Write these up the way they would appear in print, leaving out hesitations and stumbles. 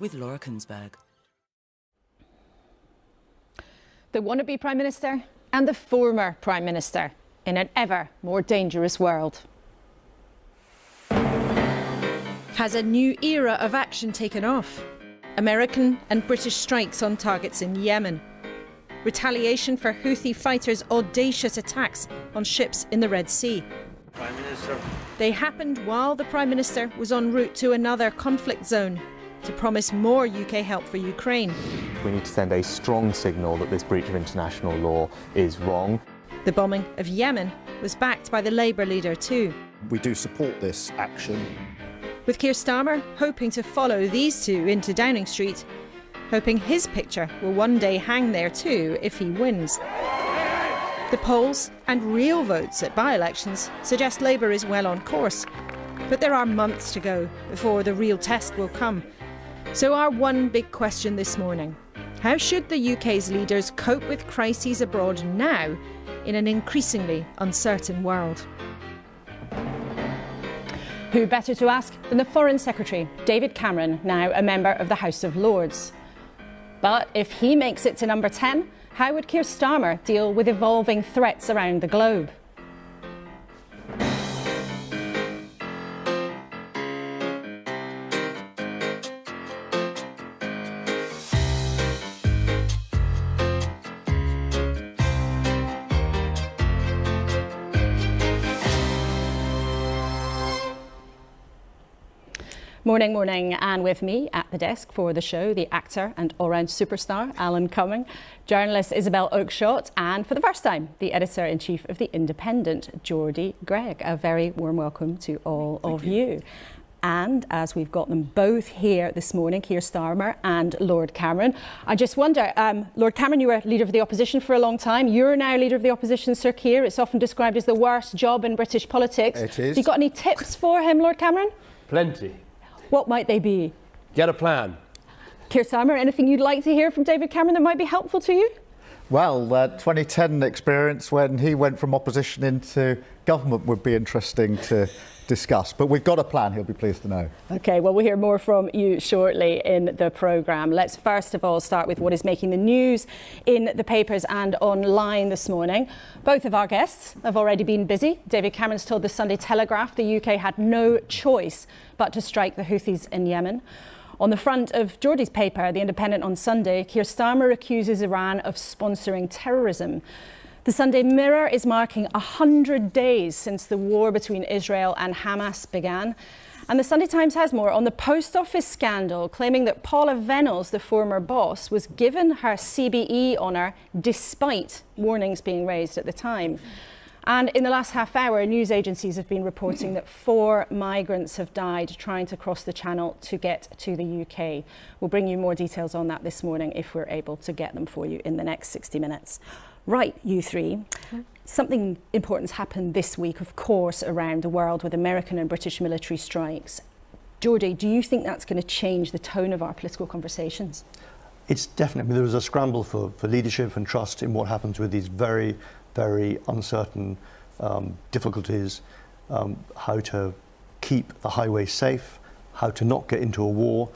with Laura Kuenssberg. The wannabe Prime Minister and the former Prime Minister in an ever more dangerous world. Has a new era of action taken off? American and British strikes on targets in Yemen. Retaliation for Houthi fighters' audacious attacks on ships in the Red Sea. Prime Minister. They happened while the Prime Minister was en route to another conflict zone to promise more UK help for Ukraine. We need to send a strong signal that this breach of international law is wrong. The bombing of Yemen was backed by the Labour leader too. We do support this action. With Keir Starmer hoping to follow these two into Downing Street, hoping his picture will one day hang there too if he wins. The polls and real votes at by-elections suggest Labour is well on course, but there are months to go before the real test will come. So our one big question this morning: how should the UK's leaders cope with crises abroad now in an increasingly uncertain world? Who better to ask than the Foreign Secretary, David Cameron, now a member of the House of Lords. But if he makes it to number 10, how would Keir Starmer deal with evolving threats around the globe? Morning, morning, and with me at the desk for the show, the actor and all-round superstar, Alan Cumming, journalist Isabel Oakeshott, and for the first time, the editor-in-chief of The Independent, Geordie Greig. A very warm welcome to all of you. And as we've got them both here this morning, Keir Starmer and Lord Cameron, I just wonder, Lord Cameron, you were leader of the opposition for a long time. You're now leader of the opposition, Sir Keir. It's often described as the worst job in British politics. It is. Have you got any tips for him, Lord Cameron? Plenty. What might they be? Get a plan. Keir Starmer, anything you'd like to hear from David Cameron that might be helpful to you? Well, 2010 experience when he went from opposition into government would be interesting to discuss. But we've got a plan, he'll be pleased to know. OK, well, we'll hear more from you shortly in the programme. Let's first of all start with what is making the news in the papers and online this morning. Both of our guests have already been busy. David Cameron's told the Sunday Telegraph the UK had no choice but to strike the Houthis in Yemen. On the front of Geordie's paper, The Independent, on Sunday, Keir Starmer accuses Iran of sponsoring terrorism. The Sunday Mirror is marking 100 days since the war between Israel and Hamas began. And the Sunday Times has more on the post office scandal, claiming that Paula Venables, the former boss, was given her CBE honour despite warnings being raised at the time. And in the last half hour, news agencies have been reporting that 4 migrants have died trying to cross the Channel to get to the UK. We'll bring you more details on that this morning if we're able to get them for you in the next 60 minutes. Right, you three. Something important's happened this week, of course, around the world with American and British military strikes. Geordie, do you think that's going to change the tone of our political conversations? It's definitely, there was a scramble for leadership and trust in what happens with these very uncertain difficulties, how to keep the highway safe, how to not get into a war,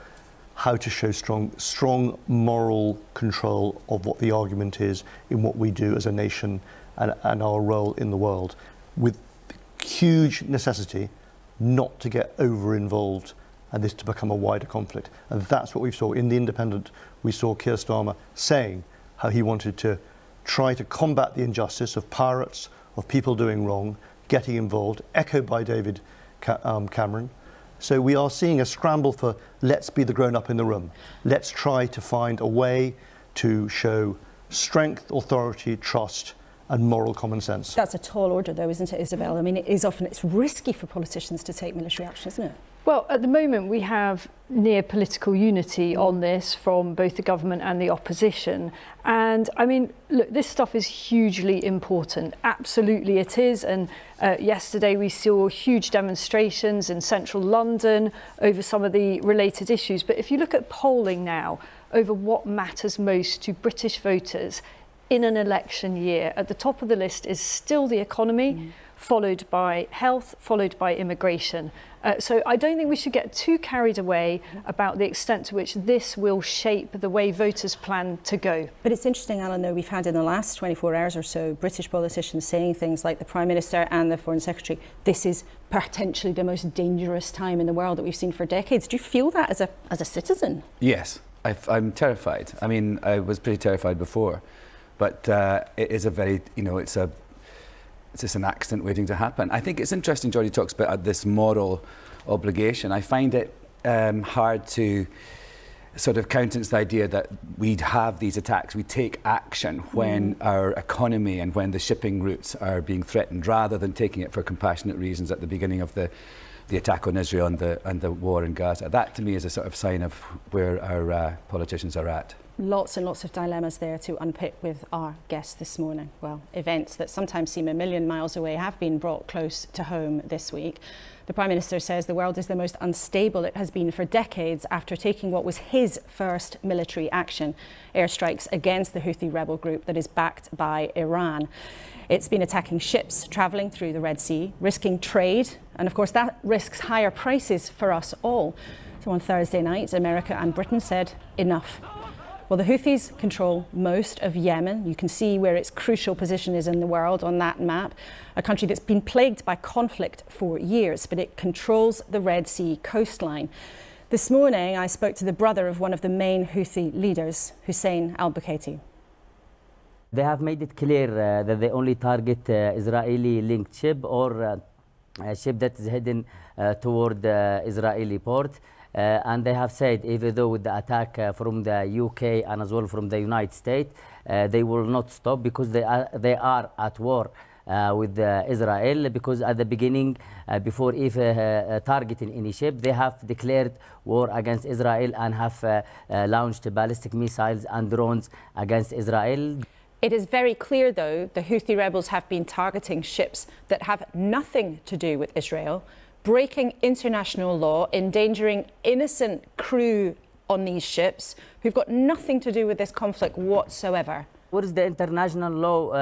how to show strong moral control of what the argument is in what we do as a nation and our role in the world, with huge necessity not to get over-involved and this to become a wider conflict. And that's what we saw in The Independent. We saw Keir Starmer saying how he wanted to try to combat the injustice of pirates, of people doing wrong, getting involved, echoed by David Cameron. So we are seeing a scramble for let's be the grown-up in the room. Let's try to find a way to show strength, authority, trust and moral common sense. That's a tall order though, isn't it, Isabel? I mean, it's risky for politicians to take military action, isn't it? Well, at the moment we have near political unity on this from both the government and the opposition. And I mean, look, this stuff is hugely important. Absolutely it is. And yesterday we saw huge demonstrations in central London over some of the related issues. But if you look at polling now over what matters most to British voters in an election year, at the top of the list is still the economy, followed by health, followed by immigration. So I don't think we should get too carried away about the extent to which this will shape the way voters plan to go. But it's interesting, Alan, though, we've had in the last 24 hours or so British politicians saying things like the Prime Minister and the Foreign Secretary, this is potentially the most dangerous time in the world that we've seen for decades. Do you feel that as a citizen? Yes, I'm terrified. I mean, I was pretty terrified before, but it is a very, it's just an accident waiting to happen. I think it's interesting, Geordie talks about this moral obligation. I find it hard to sort of countenance the idea that we'd have these attacks, we take action when our economy and when the shipping routes are being threatened, rather than taking it for compassionate reasons at the beginning of the attack on Israel and the war in Gaza. That to me is a sort of sign of where our politicians are at. Lots and lots of dilemmas there to unpick with our guest this morning. Well, events that sometimes seem a million miles away have been brought close to home this week. The Prime Minister says the world is the most unstable it has been for decades after taking what was his first military action, airstrikes against the Houthi rebel group that is backed by Iran. It's been attacking ships travelling through the Red Sea, risking trade, and of course that risks higher prices for us all. So on Thursday night, America and Britain said enough. Well, the Houthis control most of Yemen. You can see where its crucial position is in the world on that map. A country that's been plagued by conflict for years, but it controls the Red Sea coastline. This morning, I spoke to the brother of one of the main Houthi leaders, Hussein al-Bukaiti. They have made it clear that they only target Israeli-linked ship or a ship that is heading toward the Israeli port. And they have said, even though with the attack from the UK and as well from the United States, they will not stop because they are at war with Israel, because at the beginning, before even targeting any ship, they have declared war against Israel and have launched ballistic missiles and drones against Israel. It is very clear, though, the Houthi rebels have been targeting ships that have nothing to do with Israel, breaking international law, endangering innocent crew on these ships who've got nothing to do with this conflict whatsoever. What is the international law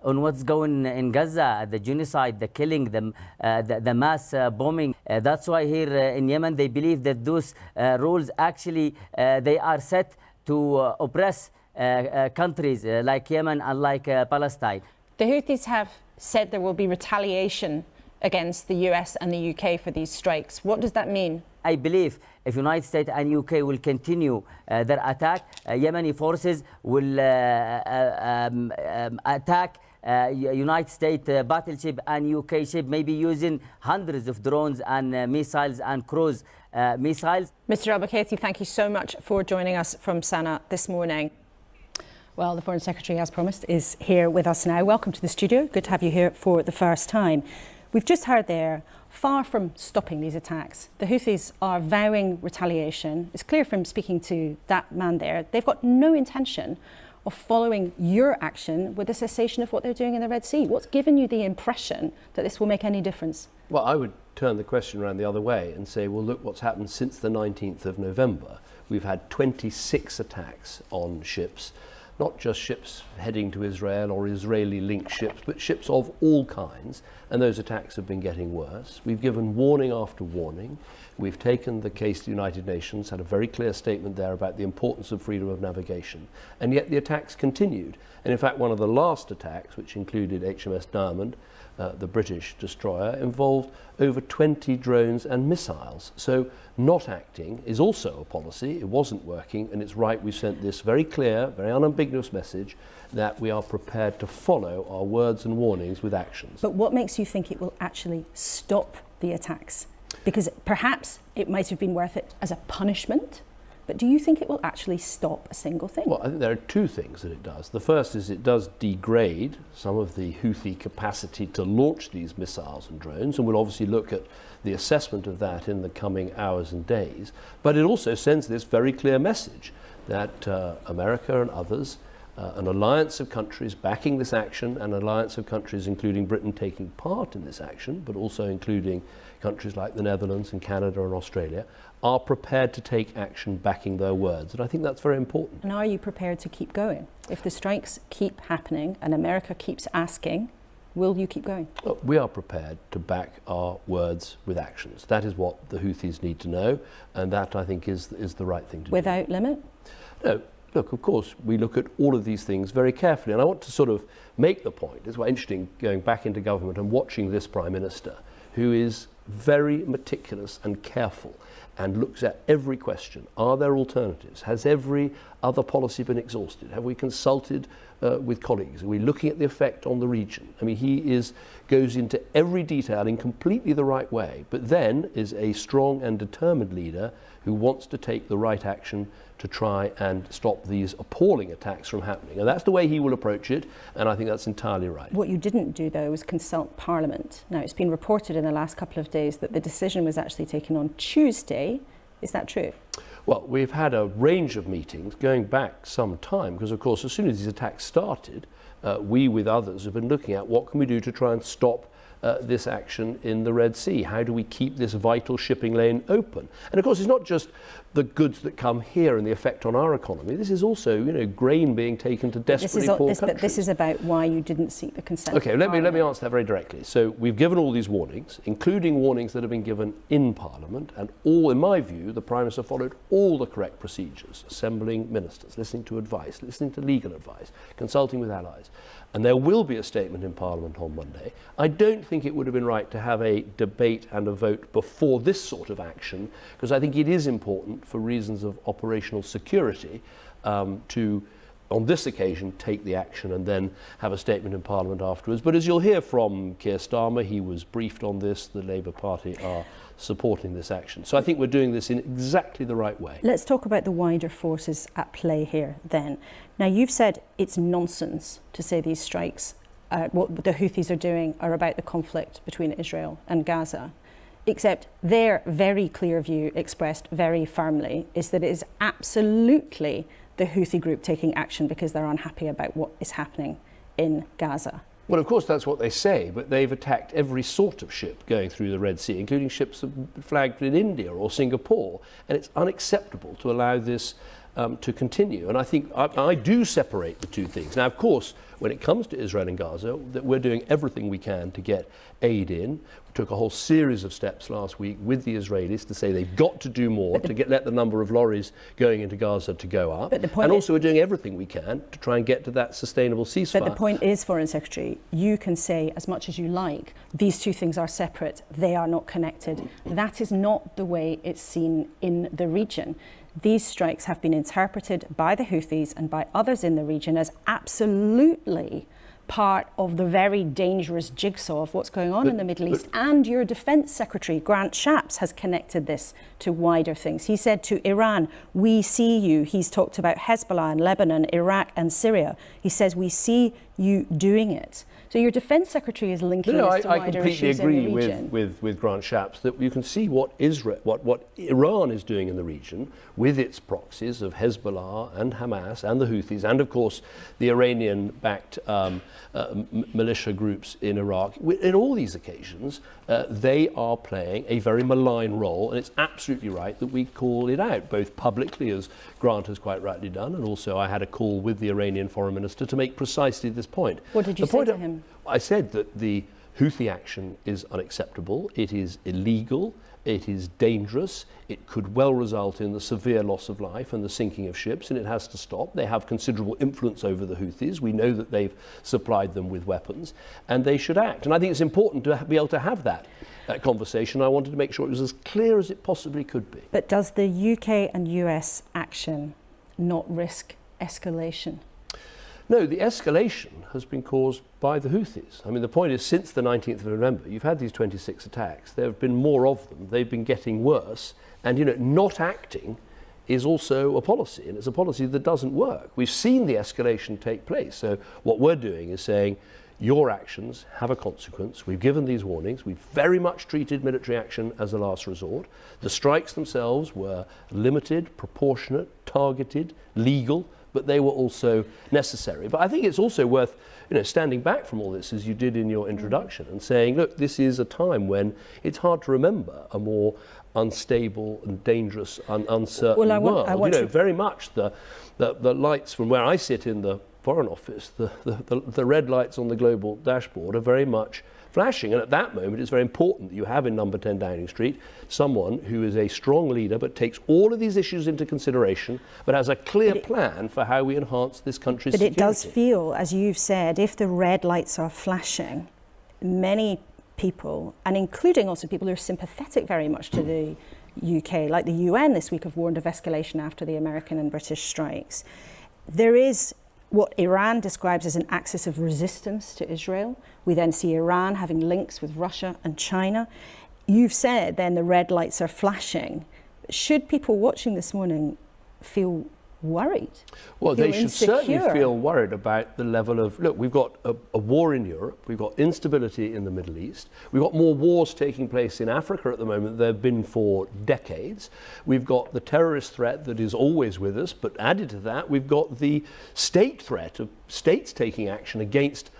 on what's going in Gaza, the genocide, the killing, the mass bombing? That's why here in Yemen they believe that those rules actually they are set to oppress countries like Yemen and like Palestine. The Houthis have said there will be retaliation against the US and the UK for these strikes. What does that mean? I believe if United States and UK will continue their attack, Yemeni forces will attack United States battleship and UK ship, maybe using hundreds of drones and missiles and cruise missiles. Mr. al-Bukaiti, thank you so much for joining us from Sana'a this morning. Well, the Foreign Secretary, as promised, is here with us now. Welcome to the studio. Good to have you here for the first time. We've just heard there, far from stopping these attacks, the Houthis are vowing retaliation. It's clear from speaking to that man there, they've got no intention of following your action with the cessation of what they're doing in the Red Sea. What's given you the impression that this will make any difference? Well, I would turn the question around the other way and say, well, look what's happened since the 19th of November. We've had 26 attacks on ships, not just ships heading to Israel or Israeli-linked ships, but ships of all kinds, and those attacks have been getting worse. We've given warning after warning. We've taken the case to the United Nations, had a very clear statement there about the importance of freedom of navigation, and yet the attacks continued. And in fact, one of the last attacks, which included HMS Diamond, the British destroyer, involved over 20 drones and missiles. So not acting is also a policy. It wasn't working, and it's right we sent this very clear, very unambiguous message that we are prepared to follow our words and warnings with actions. But what makes you think it will actually stop the attacks? Because perhaps it might have been worth it as a punishment, but do you think it will actually stop a single thing? Well, I think there are two things that it does. The first is it does degrade some of the Houthi capacity to launch these missiles and drones, and we'll obviously look at the assessment of that in the coming hours and days. But it also sends this very clear message that America and others, an alliance of countries backing this action, an alliance of countries including Britain taking part in this action, but also including countries like the Netherlands and Canada and Australia, are prepared to take action backing their words. And I think that's very important. And are you prepared to keep going? If the strikes keep happening and America keeps asking Will you keep going? Look, we are prepared to back our words with actions. That is what the Houthis need to know, and that, I think, is the right thing to do. Without limit? No. Look, of course, we look at all of these things very carefully, and I want to sort of make the point, it's quite interesting going back into government and watching this Prime Minister, who is very meticulous and careful and looks at every question. Are there alternatives? Has every other policy been exhausted? Have we consulted with colleagues? Are we looking at the effect on the region? I mean, he goes into every detail in completely the right way, but then is a strong and determined leader who wants to take the right action to try and stop these appalling attacks from happening. And that's the way he will approach it, and I think that's entirely right. What you didn't do, though, was consult Parliament. Now, it's been reported in the last couple of days that the decision was actually taken on Tuesday. Is that true? Well, we've had a range of meetings going back some time, because, of course, as soon as these attacks started, we, with others, have been looking at what can we do to try and stop this action in the Red Sea. How do we keep this vital shipping lane open? And of course, it's not just the goods that come here and the effect on our economy. This is also, you know, grain being taken to desperately poor countries. But this is about why you didn't seek the consent. Okay, let me answer that very directly. So we've given all these warnings, including warnings that have been given in Parliament, and all, in my view, the Prime Minister followed all the correct procedures, assembling ministers, listening to advice, listening to legal advice, consulting with allies. And there will be a statement in Parliament on Monday. I don't think it would have been right to have a debate and a vote before this sort of action, because I think it is important for reasons of operational security to, on this occasion, take the action and then have a statement in Parliament afterwards. But as you'll hear from Keir Starmer, he was briefed on this. The Labour Party are supporting this action. So I think we're doing this in exactly the right way. Let's talk about the wider forces at play here then. Now, you've said it's nonsense to say these strikes, what the Houthis are doing, are about the conflict between Israel and Gaza, except their very clear view, expressed very firmly, is that it is absolutely the Houthi group taking action because they're unhappy about what is happening in Gaza. Well, of course, that's what they say, but they've attacked every sort of ship going through the Red Sea, including ships flagged in India or Singapore, and it's unacceptable to allow this to continue. And I think I do separate the two things. Now, of course, when it comes to Israel and Gaza, that we're doing everything we can to get aid in. We took a whole series of steps last week with the Israelis to say they've got to do more to let the number of lorries going into Gaza to go up. And also we're doing everything we can to try and get to that sustainable ceasefire. But the point is, Foreign Secretary, you can say as much as you like, these two things are separate, they are not connected. That is not the way it's seen in the region. These strikes have been interpreted by the Houthis and by others in the region as absolutely part of the very dangerous jigsaw of what's going on in the Middle East. And your Defence Secretary, Grant Shapps, has connected this to wider things. He said to Iran, we see you. He's talked about Hezbollah in Lebanon, Iraq and Syria. He says, we see you doing it. So your Defence Secretary is linking this to wider issues in the region. I completely agree with Grant Shapps that you can see what Iran is doing in the region with its proxies of Hezbollah and Hamas and the Houthis and, of course, the Iranian-backed militia groups in Iraq. In all these occasions, they are playing a very malign role, and it's absolutely right that we call it out, both publicly, as Grant has quite rightly done, and also I had a call with the Iranian Foreign Minister to make precisely this point. What did you say to him? I said that the Houthi action is unacceptable, it is illegal, it is dangerous, it could well result in the severe loss of life and the sinking of ships, and it has to stop. They have considerable influence over the Houthis. We know that they've supplied them with weapons, and they should act. And I think it's important to be able to have that conversation. I wanted to make sure it was as clear as it possibly could be. But does the UK and US action not risk escalation? No, the escalation has been caused by the Houthis. I mean, the point is, since the 19th of November, you've had these 26 attacks. There have been more of them. They've been getting worse. And, you know, not acting is also a policy, and it's a policy that doesn't work. We've seen the escalation take place. So what we're doing is saying, your actions have a consequence. We've given these warnings. We've very much treated military action as a last resort. The strikes themselves were limited, proportionate, targeted, legal, but they were also necessary. But I think it's also worth, you know, standing back from all this, as you did in your introduction, and saying, look, this is a time when it's hard to remember a more unstable and dangerous and uncertain world. You know, very much the lights from where I sit in the Foreign Office, the red lights on the global dashboard are very much flashing. And at that moment, it's very important that you have in number 10 Downing Street someone who is a strong leader but takes all of these issues into consideration, but has a clear plan for how we enhance this country's security. But it does feel, as you've said, if the red lights are flashing, many people, and including also people who are sympathetic very much to the UK, like the UN this week have warned of escalation after the American and British strikes. There is what Iran describes as an axis of resistance to Israel. We then see Iran having links with Russia and China. You've said then the red lights are flashing. Should people watching this morning feel worried? Well, they should certainly insecure? feel worried about the level of, look, we've got a war in Europe, we've got instability in the Middle East, we've got more wars taking place in Africa at the moment than there have been for decades. We've got the terrorist threat that is always with us, but added to that, we've got the state threat of states taking action against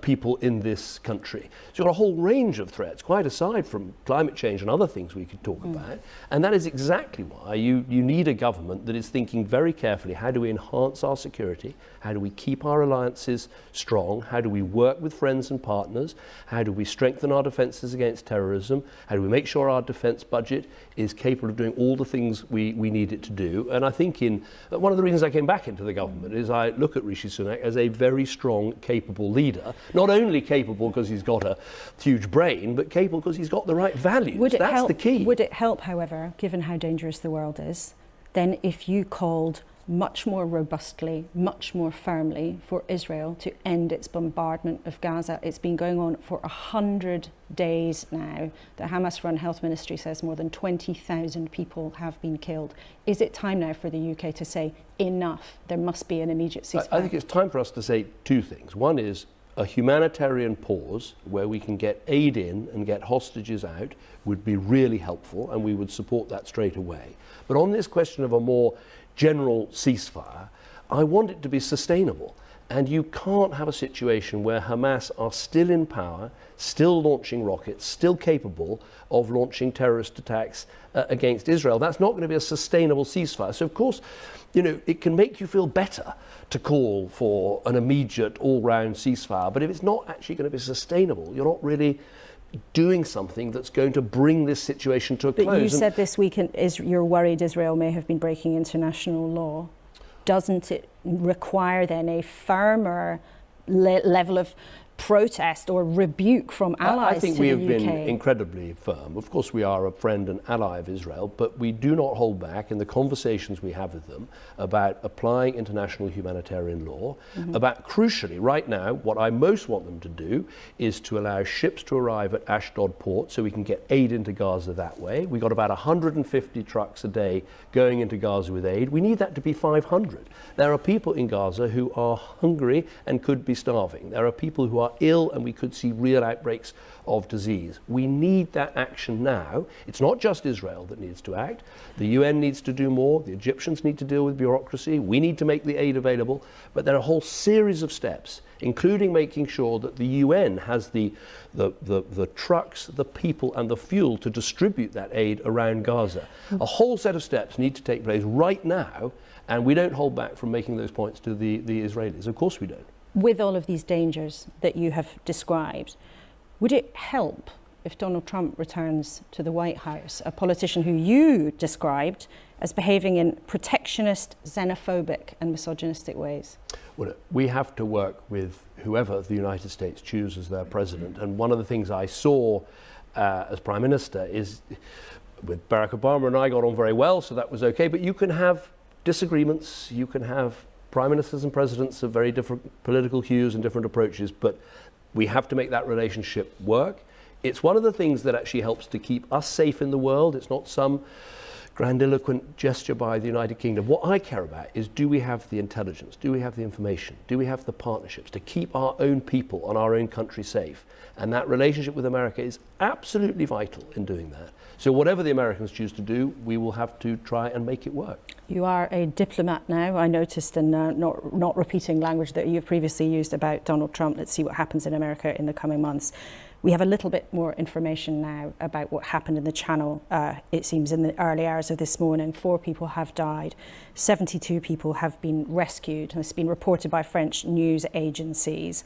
people in this country. So you've got a whole range of threats, quite aside from climate change and other things we could talk about. And that is exactly why you need a government that is thinking very carefully, how do we enhance our security? How do we keep our alliances strong? How do we work with friends and partners? How do we strengthen our defences against terrorism? How do we make sure our defence budget is capable of doing all the things we need it to do? And I think one of the reasons I came back into the government is I look at Rishi Sunak as a very strong, capable leader. Not only capable because he's got a huge brain, but capable because he's got the right values. That's the key. Would it help, however, given how dangerous the world is, then if you called much more robustly, much more firmly for Israel to end its bombardment of Gaza? It's been going on for 100 days now. The Hamas-run health ministry says more than 20,000 people have been killed. Is it time now for the UK to say enough? There must be an immediate ceasefire. I think it's time for us to say two things. One is a humanitarian pause where we can get aid in and get hostages out would be really helpful, and we would support that straight away. But on this question of a more general ceasefire, I want it to be sustainable. And you can't have a situation where Hamas are still in power, still launching rockets, still capable of launching terrorist attacks against Israel. That's not going to be a sustainable ceasefire. So, of course, it can make you feel better to call for an immediate all-round ceasefire. But if it's not actually going to be sustainable, you're not really doing something that's going to bring this situation to a close. But you said this week you're worried Israel may have been breaking international law. Doesn't it require then a firmer level of protest or rebuke from allies? I think we have been incredibly firm. Of course, we are a friend and ally of Israel, but we do not hold back in the conversations we have with them about applying international humanitarian law, about, crucially, right now, what I most want them to do is to allow ships to arrive at Ashdod port so we can get aid into Gaza that way. We've got about 150 trucks a day going into Gaza with aid. We need that to be 500. There are people in Gaza who are hungry and could be starving. There are people who are ill and we could see real outbreaks of disease. We need that action now. It's not just Israel that needs to act. The UN needs to do more. The Egyptians need to deal with bureaucracy. We need to make the aid available. But there are a whole series of steps, including making sure that the UN has the trucks, the people and the fuel to distribute that aid around Gaza. A whole set of steps need to take place right now, and we don't hold back from making those points to the Israelis. Of course we don't. With all of these dangers that you have described, would it help if Donald Trump returns to the White House, a politician who you described as behaving in protectionist, xenophobic and misogynistic ways? Well, we have to work with whoever the United States chooses as their president. And one of the things I saw as Prime Minister is, with Barack Obama and I got on very well, so that was okay. But you can have disagreements, you can have prime ministers and presidents of very different political hues and different approaches, but we have to make that relationship work. It's one of the things that actually helps to keep us safe in the world. It's not some grandiloquent gesture by the United Kingdom. What I care about is, do we have the intelligence? Do we have the information? Do we have the partnerships to keep our own people and our own country safe? And that relationship with America is absolutely vital in doing that. So whatever the Americans choose to do, we will have to try and make it work. You are a diplomat now. I noticed, and not repeating language that you've previously used about Donald Trump. Let's see what happens in America in the coming months. We have a little bit more information now about what happened in the Channel. It seems in the early hours of this morning, 4 people have died, 72 people have been rescued, and it's been reported by French news agencies.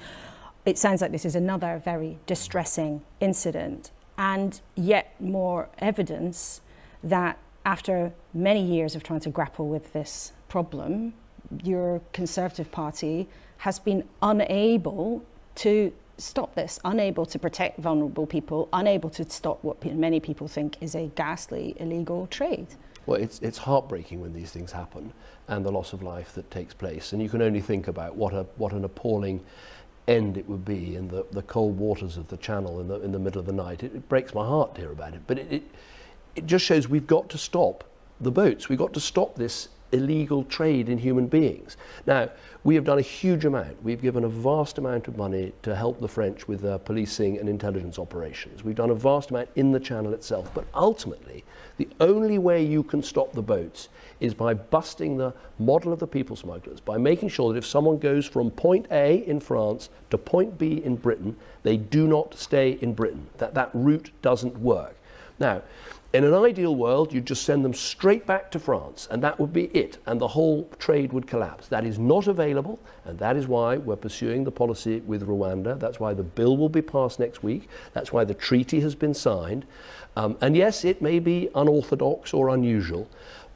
It sounds like this is another very distressing incident, and yet more evidence that after many years of trying to grapple with this problem, your Conservative Party has been unable to stop this, unable to protect vulnerable people, unable to stop what many people think is a ghastly illegal trade. Well, it's heartbreaking when these things happen and the loss of life that takes place. And you can only think about what an appalling end it would be in the cold waters of the Channel in the middle of the night. It breaks my heart to hear about it. But it just shows we've got to stop the boats. We've got to stop this illegal trade in human beings. Now, we have done a huge amount. We've given a vast amount of money to help the French with their policing and intelligence operations. We've done a vast amount in the Channel itself. But ultimately, the only way you can stop the boats is by busting the model of the people smugglers, by making sure that if someone goes from point A in France to point B in Britain, they do not stay in Britain, that route doesn't work. Now, in an ideal world, you'd just send them straight back to France, and that would be it, and the whole trade would collapse. That is not available, and that is why we're pursuing the policy with Rwanda. That's why the bill will be passed next week. That's why the treaty has been signed. And yes, it may be unorthodox or unusual,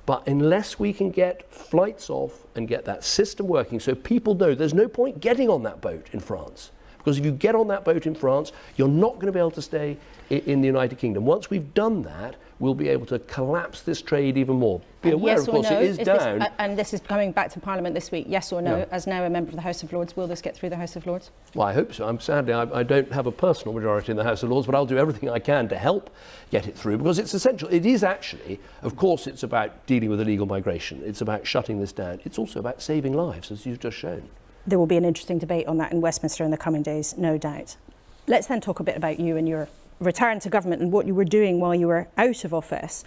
but unless we can get flights off and get that system working so people know there's no point getting on that boat in France. Because if you get on that boat in France, you're not going to be able to stay in the United Kingdom. Once we've done that, we'll be able to collapse this trade even more. Be aware, yes, of course, no, it is down. And this is coming back to Parliament this week, yes or no, as now a member of the House of Lords, will this get through the House of Lords? Well, I hope so. Sadly, I don't have a personal majority in the House of Lords, but I'll do everything I can to help get it through, because it's essential. It is actually, of course, it's about dealing with illegal migration. It's about shutting this down. It's also about saving lives, as you've just shown. There will be an interesting debate on that in Westminster in the coming days, no doubt. Let's then talk a bit about you and your return to government and what you were doing while you were out of office.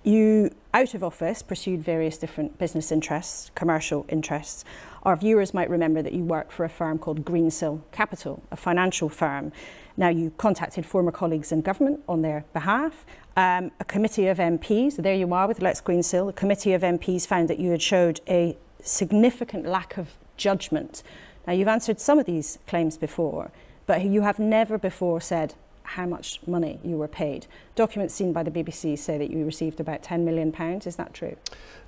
You, out of office, pursued various different business interests, commercial interests. Our viewers might remember that you worked for a firm called Greensill Capital, a financial firm. Now, you contacted former colleagues in government on their behalf. A committee of MPs, there you are with Let's Greensill, a committee of MPs found that you had showed a significant lack of judgment. Now, you've answered some of these claims before, but you have never before said how much money you were paid. Documents seen by the BBC say that you received about £10 million. Is that true?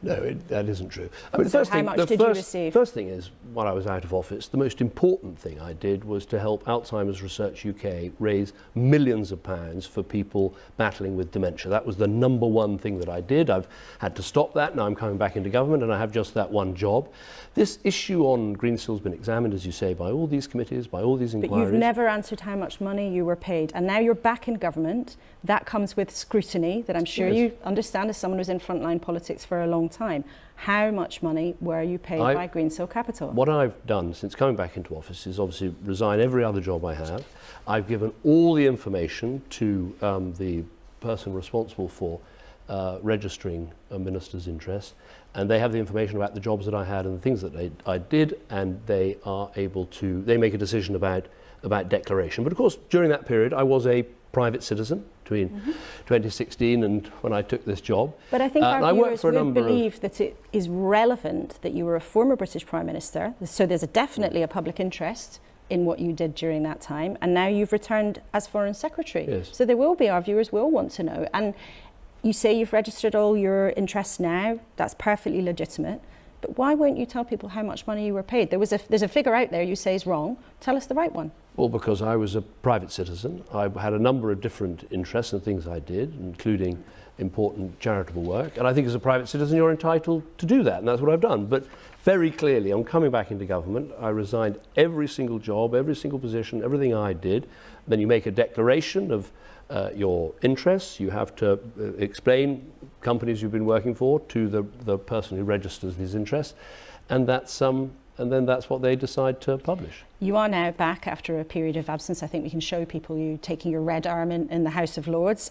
No, that isn't true. I mean, so how much did you receive? First thing is, while I was out of office, the most important thing I did was to help Alzheimer's Research UK raise millions of pounds for people battling with dementia. That was the number one thing that I did. I've had to stop that. Now I'm coming back into government and I have just that one job. This issue on Greensill has been examined, as you say, by all these committees, by all these inquiries. But you've never answered how much money you were paid. And now you're back in government. That comes with scrutiny that I'm sure you understand as someone who's in frontline politics for a long time. How much money were you paid by Greensill Capital? What I've done since coming back into office is obviously resign every other job I have. I've given all the information to the person responsible for registering a minister's interest, and they have the information about the jobs that I had and the things that I did, and they are able to, they make a decision about declaration. But of course, during that period, I was a private citizen between 2016 and when I took this job. But I think our viewers would believe that it is relevant that you were a former British Prime Minister, so there's definitely a public interest in what you did during that time, and now you've returned as Foreign Secretary. Yes. So there will be, our viewers will want to know. And you say you've registered all your interests now, that's perfectly legitimate, but why won't you tell people how much money you were paid? There's a figure out there you say is wrong. Tell us the right one. Well, because I was a private citizen. I had a number of different interests and things I did, including important charitable work. And I think as a private citizen, you're entitled to do that, and that's what I've done. But very clearly, on coming back into government, I resigned every single job, every single position, everything I did. Then you make a declaration of your interests. You have to explain companies you've been working for to the person who registers these interests. And that's and then that's what they decide to publish. You are now back after a period of absence. I think we can show people you taking your red arm in the House of Lords.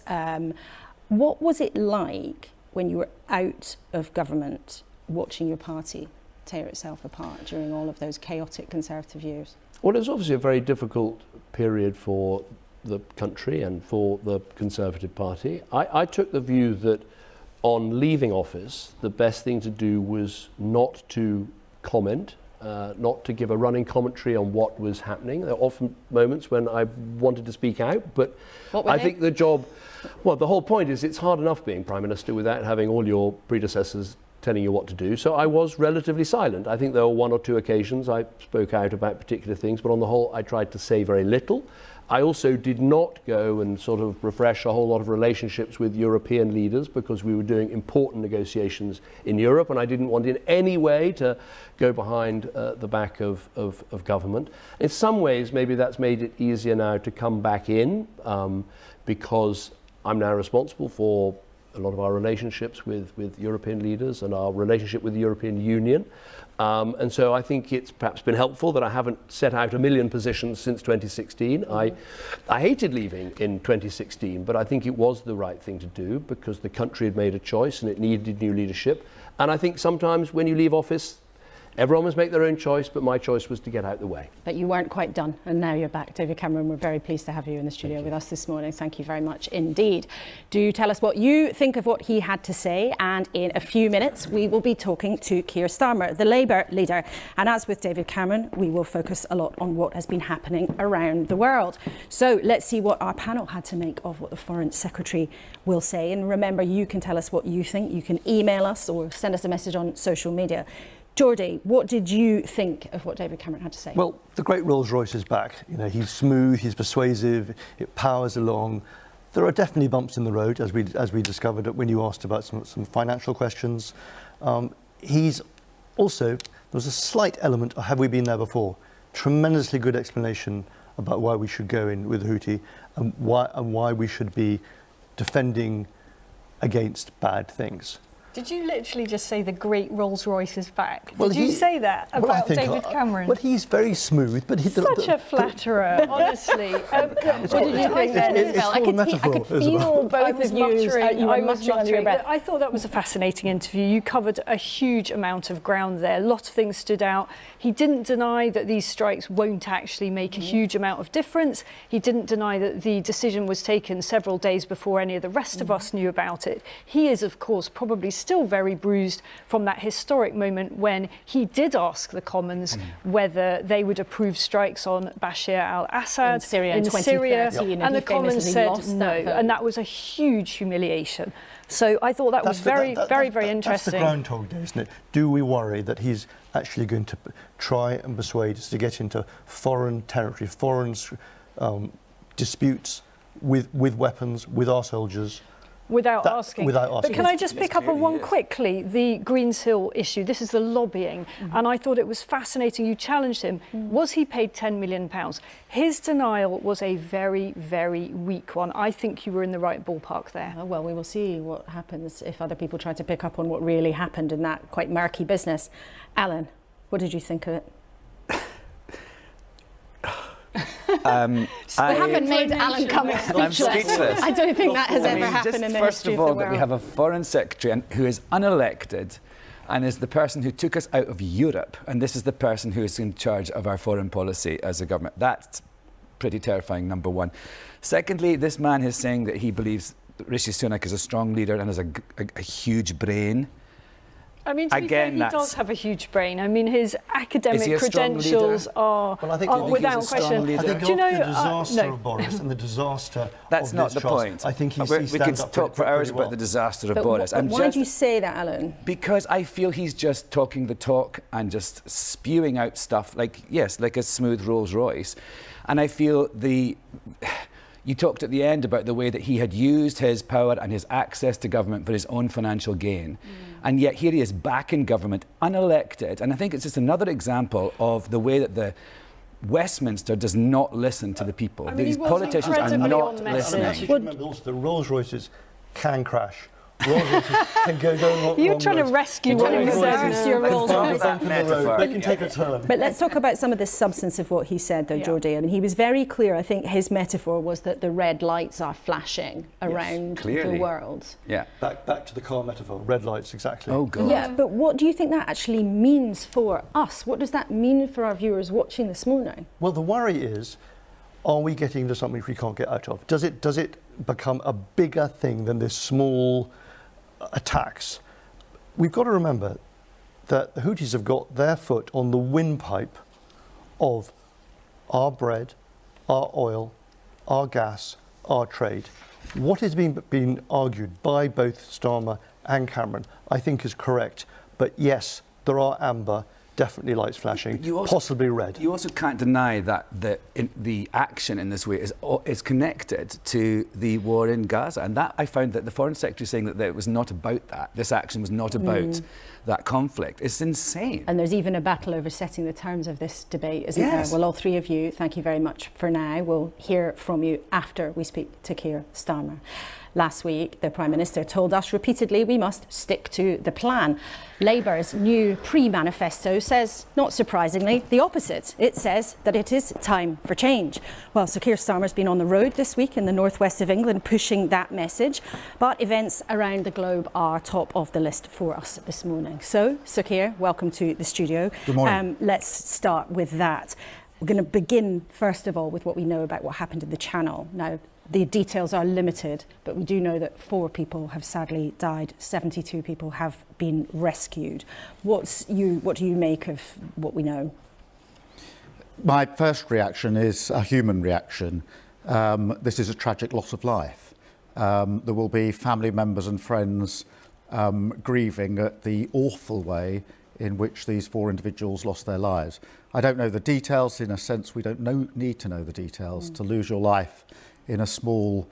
What was it like when you were out of government, watching your party tear itself apart during all of those chaotic Conservative years? Well, it was obviously a very difficult period for the country and for the Conservative Party. I took the view that on leaving office, the best thing to do was not to comment, not to give a running commentary on what was happening. There are often moments when I wanted to speak out, but I think the job, well, the whole point is it's hard enough being Prime Minister without having all your predecessors telling you what to do. So I was relatively silent. I think there were one or two occasions I spoke out about particular things, but on the whole, I tried to say very little. I also did not go and sort of refresh a whole lot of relationships with European leaders because we were doing important negotiations in Europe, and I didn't want in any way to go behind the back of government. In some ways, maybe that's made it easier now to come back in because I'm now responsible for a lot of our relationships with European leaders and our relationship with the European Union. And so I think it's perhaps been helpful that I haven't set out a million positions since 2016. I hated leaving in 2016, but I think it was the right thing to do because the country had made a choice and it needed new leadership. And I think sometimes when you leave office, everyone must make their own choice, but my choice was to get out the way. But you weren't quite done, and now you're back. David Cameron, we're very pleased to have you in the studio with us this morning. Thank you very much indeed. Do tell us what you think of what he had to say, and in a few minutes we will be talking to Keir Starmer, the Labour leader. And as with David Cameron, we will focus a lot on what has been happening around the world. So let's see what our panel had to make of what the Foreign Secretary will say. And remember, you can tell us what you think. You can email us or send us a message on social media. Geordie, what did you think of what David Cameron had to say? Well, the great Rolls-Royce is back. You know, he's smooth, he's persuasive, it powers along. There are definitely bumps in the road, as we discovered when you asked about some financial questions. He's also, there was a slight element of have we been there before? Tremendously good explanation about why we should go in with Houthi and why we should be defending against bad things. Did you literally just say the great Rolls-Royce is back? Well, did you say that about David Cameron? Well, he's very smooth, but he's such a flatterer, honestly. What did you think then, Isabel? I could feel both of you. I was muttering. I thought that was a fascinating interview. You covered a huge amount of ground there. A lot of things stood out. He didn't deny that these strikes won't actually make a huge amount of difference. He didn't deny that the decision was taken several days before any of the rest of us knew about it. He is, of course, probably still very bruised from that historic moment when he did ask the Commons whether they would approve strikes on Bashar al-Assad in Syria, and the Commons said no, and that was a huge humiliation. So I thought that was very interesting. That's the Groundhog Day, isn't it? Do we worry that he's actually going to try and persuade us to get into foreign territory, foreign disputes with weapons, with our soldiers? Without asking. But can I just pick up on one quickly, the Greens Hill issue? This is the lobbying. And I thought it was fascinating. You challenged him. Was he paid £10 million? His denial was a very, very weak one. I think you were in the right ballpark there. Well, we will see what happens if other people try to pick up on what really happened in that quite murky business. Alan, what did you think of it? We haven't made Alan Cumming speechless. I don't think that has ever happened in the history of the world. First of all, that we have a foreign secretary who is unelected and is the person who took us out of Europe, and this is the person who is in charge of our foreign policy as a government. That's pretty terrifying, number one. Secondly, this man is saying that he believes that Rishi Sunak is a strong leader and has a huge brain. I mean, to be fair, he does have a huge brain. I mean, his academic credentials are without question. I think after the disaster of Boris and the disaster That's of not Liz the Truss, point. I think he we could talk for hours about the disaster of Boris. But why do you say that, Alan? Because I feel he's just talking the talk and just spewing out stuff like a smooth Rolls-Royce. And I feel you talked at the end about the way that he had used his power and his access to government for his own financial gain. And yet here he is back in government, unelected. And I think it's just another example of the way that the Westminster does not listen to the people. These politicians are not listening. You should remember also the Rolls-Royces can crash. Can go wrong. You're trying to rescue your Rolls-Royce. They can take a turn. But let's talk about some of the substance of what he said, though, Geordie. I mean, he was very clear. I think his metaphor was that the red lights are flashing around the world. Yeah. Back to the car metaphor. Red lights, exactly. Oh, God. Yeah, but what do you think that actually means for us? What does that mean for our viewers watching this morning? Well, the worry is, are we getting into something we can't get out of? Does it become a bigger thing than this small attacks? We've got to remember that the Houthis have got their foot on the windpipe of our bread, our oil, our gas, our trade. What is being argued by both Starmer and Cameron, I think, is correct. But yes, there are amber, definitely lights flashing, possibly red. You also can't deny that the action in this way is connected to the war in Gaza. And that I found that the Foreign Secretary saying that it was not about that. This action was not about that conflict. It's insane. And there's even a battle over setting the terms of this debate, isn't there? Well, all three of you, thank you very much for now. We'll hear from you after we speak to Keir Starmer. Last week, the Prime Minister told us repeatedly we must stick to the plan. Labour's new pre-manifesto says, not surprisingly, the opposite. It says that it is time for change. Well, Sir Keir Starmer's been on the road this week in the northwest of England pushing that message, but events around the globe are top of the list for us this morning. So, Sir Keir, welcome to the studio. Good morning. Let's start with that. We're going to begin, first of all, with what we know about what happened in the Channel. Now, the details are limited, but we do know that 4 people have sadly died, 72 people have been rescued. What do you make of what we know? My first reaction is a human reaction. This is a tragic loss of life. There will be family members and friends grieving at the awful way in which these 4 individuals lost their lives. I don't know the details. In a sense, we don't need to know the details. To lose your life in a small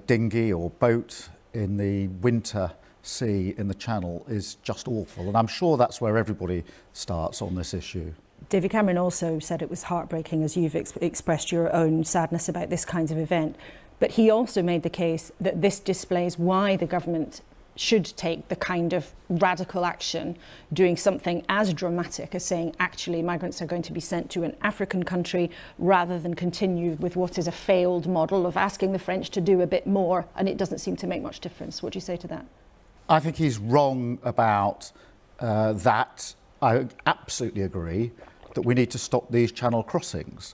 dinghy or boat in the winter sea in the Channel is just awful. And I'm sure that's where everybody starts on this issue. David Cameron also said it was heartbreaking, as you've expressed your own sadness about this kind of event. But he also made the case that this displays why the government should take the kind of radical action, doing something as dramatic as saying, actually, migrants are going to be sent to an African country rather than continue with what is a failed model of asking the French to do a bit more, and it doesn't seem to make much difference. What do you say to that? I think he's wrong about that. I absolutely agree that we need to stop these Channel crossings.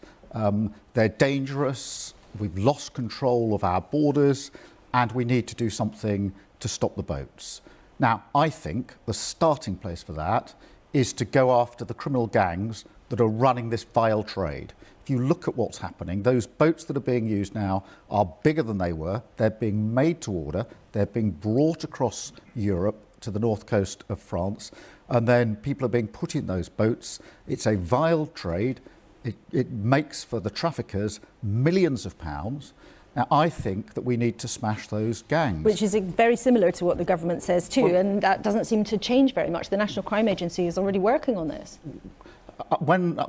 They're dangerous, we've lost control of our borders, and we need to do something to stop the boats. Now, I think the starting place for that is to go after the criminal gangs that are running this vile trade. If you look at what's happening, those boats that are being used now are bigger than they were. They're being made to order. They're being brought across Europe to the north coast of France, and then people are being put in those boats. It's a vile trade. It makes for the traffickers millions of pounds. Now, I think that we need to smash those gangs. Which is very similar to what the government says too, and that doesn't seem to change very much. The National Crime Agency is already working on this.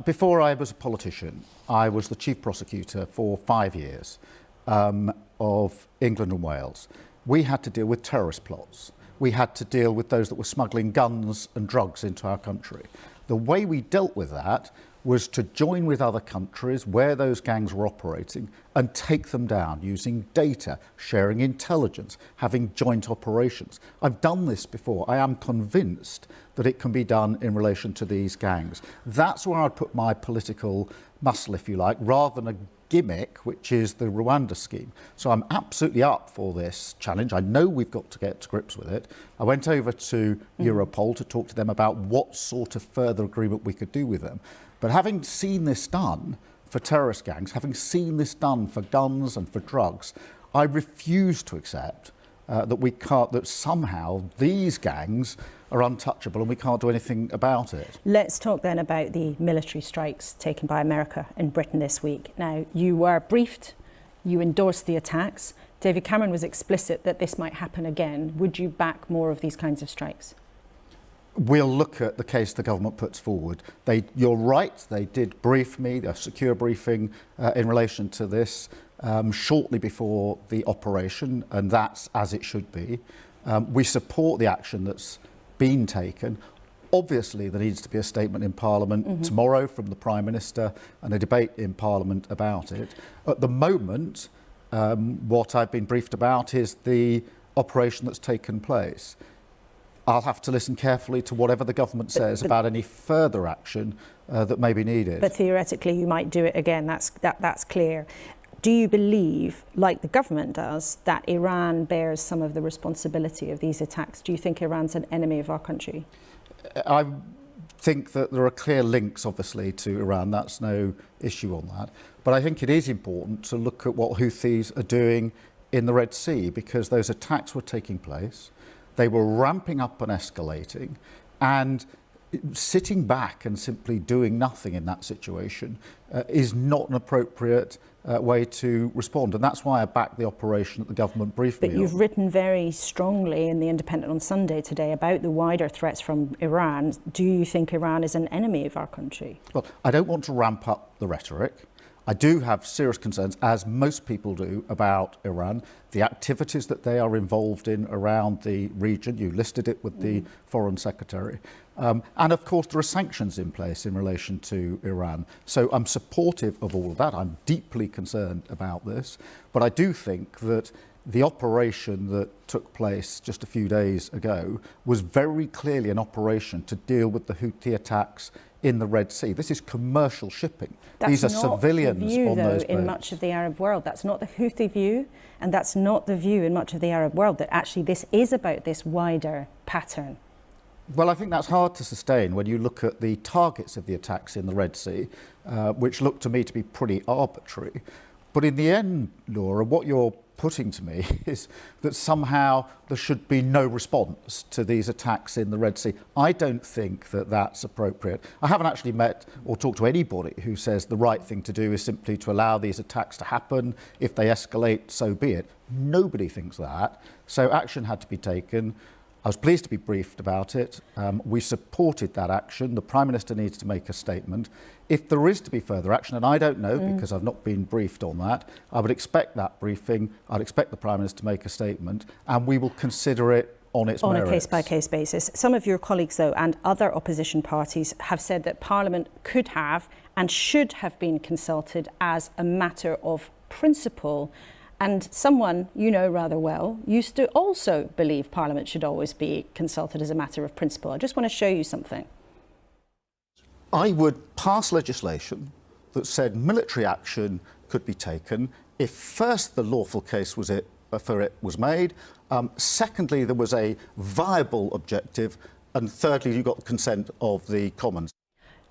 Before I was a politician, I was the chief prosecutor for 5 years of England and Wales. We had to deal with terrorist plots. We had to deal with those that were smuggling guns and drugs into our country. The way we dealt with that was to join with other countries where those gangs were operating and take them down using data, sharing intelligence, having joint operations. I've done this before. I am convinced that it can be done in relation to these gangs. That's where I'd put my political muscle, if you like, rather than a gimmick, which is the Rwanda scheme. So I'm absolutely up for this challenge. I know we've got to get to grips with it. I went over to Europol to talk to them about what sort of further agreement we could do with them. But having seen this done for terrorist gangs, having seen this done for guns and for drugs, I refuse to accept that somehow these gangs are untouchable and we can't do anything about it. Let's talk then about the military strikes taken by America in Britain this week. Now, you were briefed, you endorsed the attacks. David Cameron was explicit that this might happen again. Would you back more of these kinds of strikes? We'll look at the case the government puts forward. You're right, they did brief me, a secure briefing in relation to this shortly before the operation, and that's as it should be. We support the action that's been taken. Obviously, there needs to be a statement in Parliament tomorrow from the Prime Minister and a debate in Parliament about it. At the moment, what I've been briefed about is the operation that's taken place. I'll have to listen carefully to whatever the government says about any further action that may be needed. But theoretically, you might do it again. That's clear. Do you believe, like the government does, that Iran bears some of the responsibility of these attacks? Do you think Iran's an enemy of our country? I think that there are clear links, obviously, to Iran. That's no issue on that. But I think it is important to look at what Houthis are doing in the Red Sea, because those attacks were taking place. They were ramping up and escalating, and sitting back and simply doing nothing in that situation is not an appropriate way to respond. And that's why I backed the operation that the government briefed me on. But you've written very strongly in The Independent on Sunday today about the wider threats from Iran. Do you think Iran is an enemy of our country? Well, I don't want to ramp up the rhetoric. I do have serious concerns, as most people do, about Iran, the activities that they are involved in around the region. You listed it with the Foreign Secretary. And of course, there are sanctions in place in relation to Iran. So I'm supportive of all of that. I'm deeply concerned about this. But I do think that the operation that took place just a few days ago was very clearly an operation to deal with the Houthi attacks in the Red Sea. This is commercial shipping. These are civilians on those boats. That's not the view, though, in much of the Arab world. That's not the Houthi view, and that's not the view in much of the Arab world, that actually this is about this wider pattern. Well, I think that's hard to sustain when you look at the targets of the attacks in the Red Sea, which look to me to be pretty arbitrary. But in the end, Laura, what you're putting to me is that somehow there should be no response to these attacks in the Red Sea. I don't think that that's appropriate. I haven't actually met or talked to anybody who says the right thing to do is simply to allow these attacks to happen. If they escalate, so be it. Nobody thinks that. So action had to be taken. I was pleased to be briefed about it. We supported that action. The Prime Minister needs to make a statement. If there is to be further action, and I don't know because I've not been briefed on that, I would expect that briefing. I'd expect the Prime Minister to make a statement, and we will consider it on its merits. On a case-by-case basis. Some of your colleagues, though, and other opposition parties have said that Parliament could have and should have been consulted as a matter of principle. And someone you know rather well used to also believe Parliament should always be consulted as a matter of principle. I just want to show you something. I would pass legislation that said military action could be taken if first the lawful case for it was made, secondly there was a viable objective, and thirdly you got the consent of the Commons.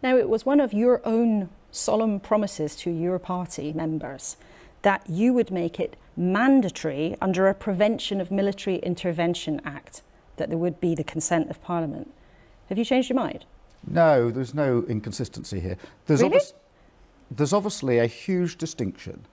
Now, it was one of your own solemn promises to your party members that you would make it mandatory under a Prevention of Military Intervention Act that there would be the consent of Parliament. Have you changed your mind? No, there's no inconsistency here. Really? There's obviously a huge distinction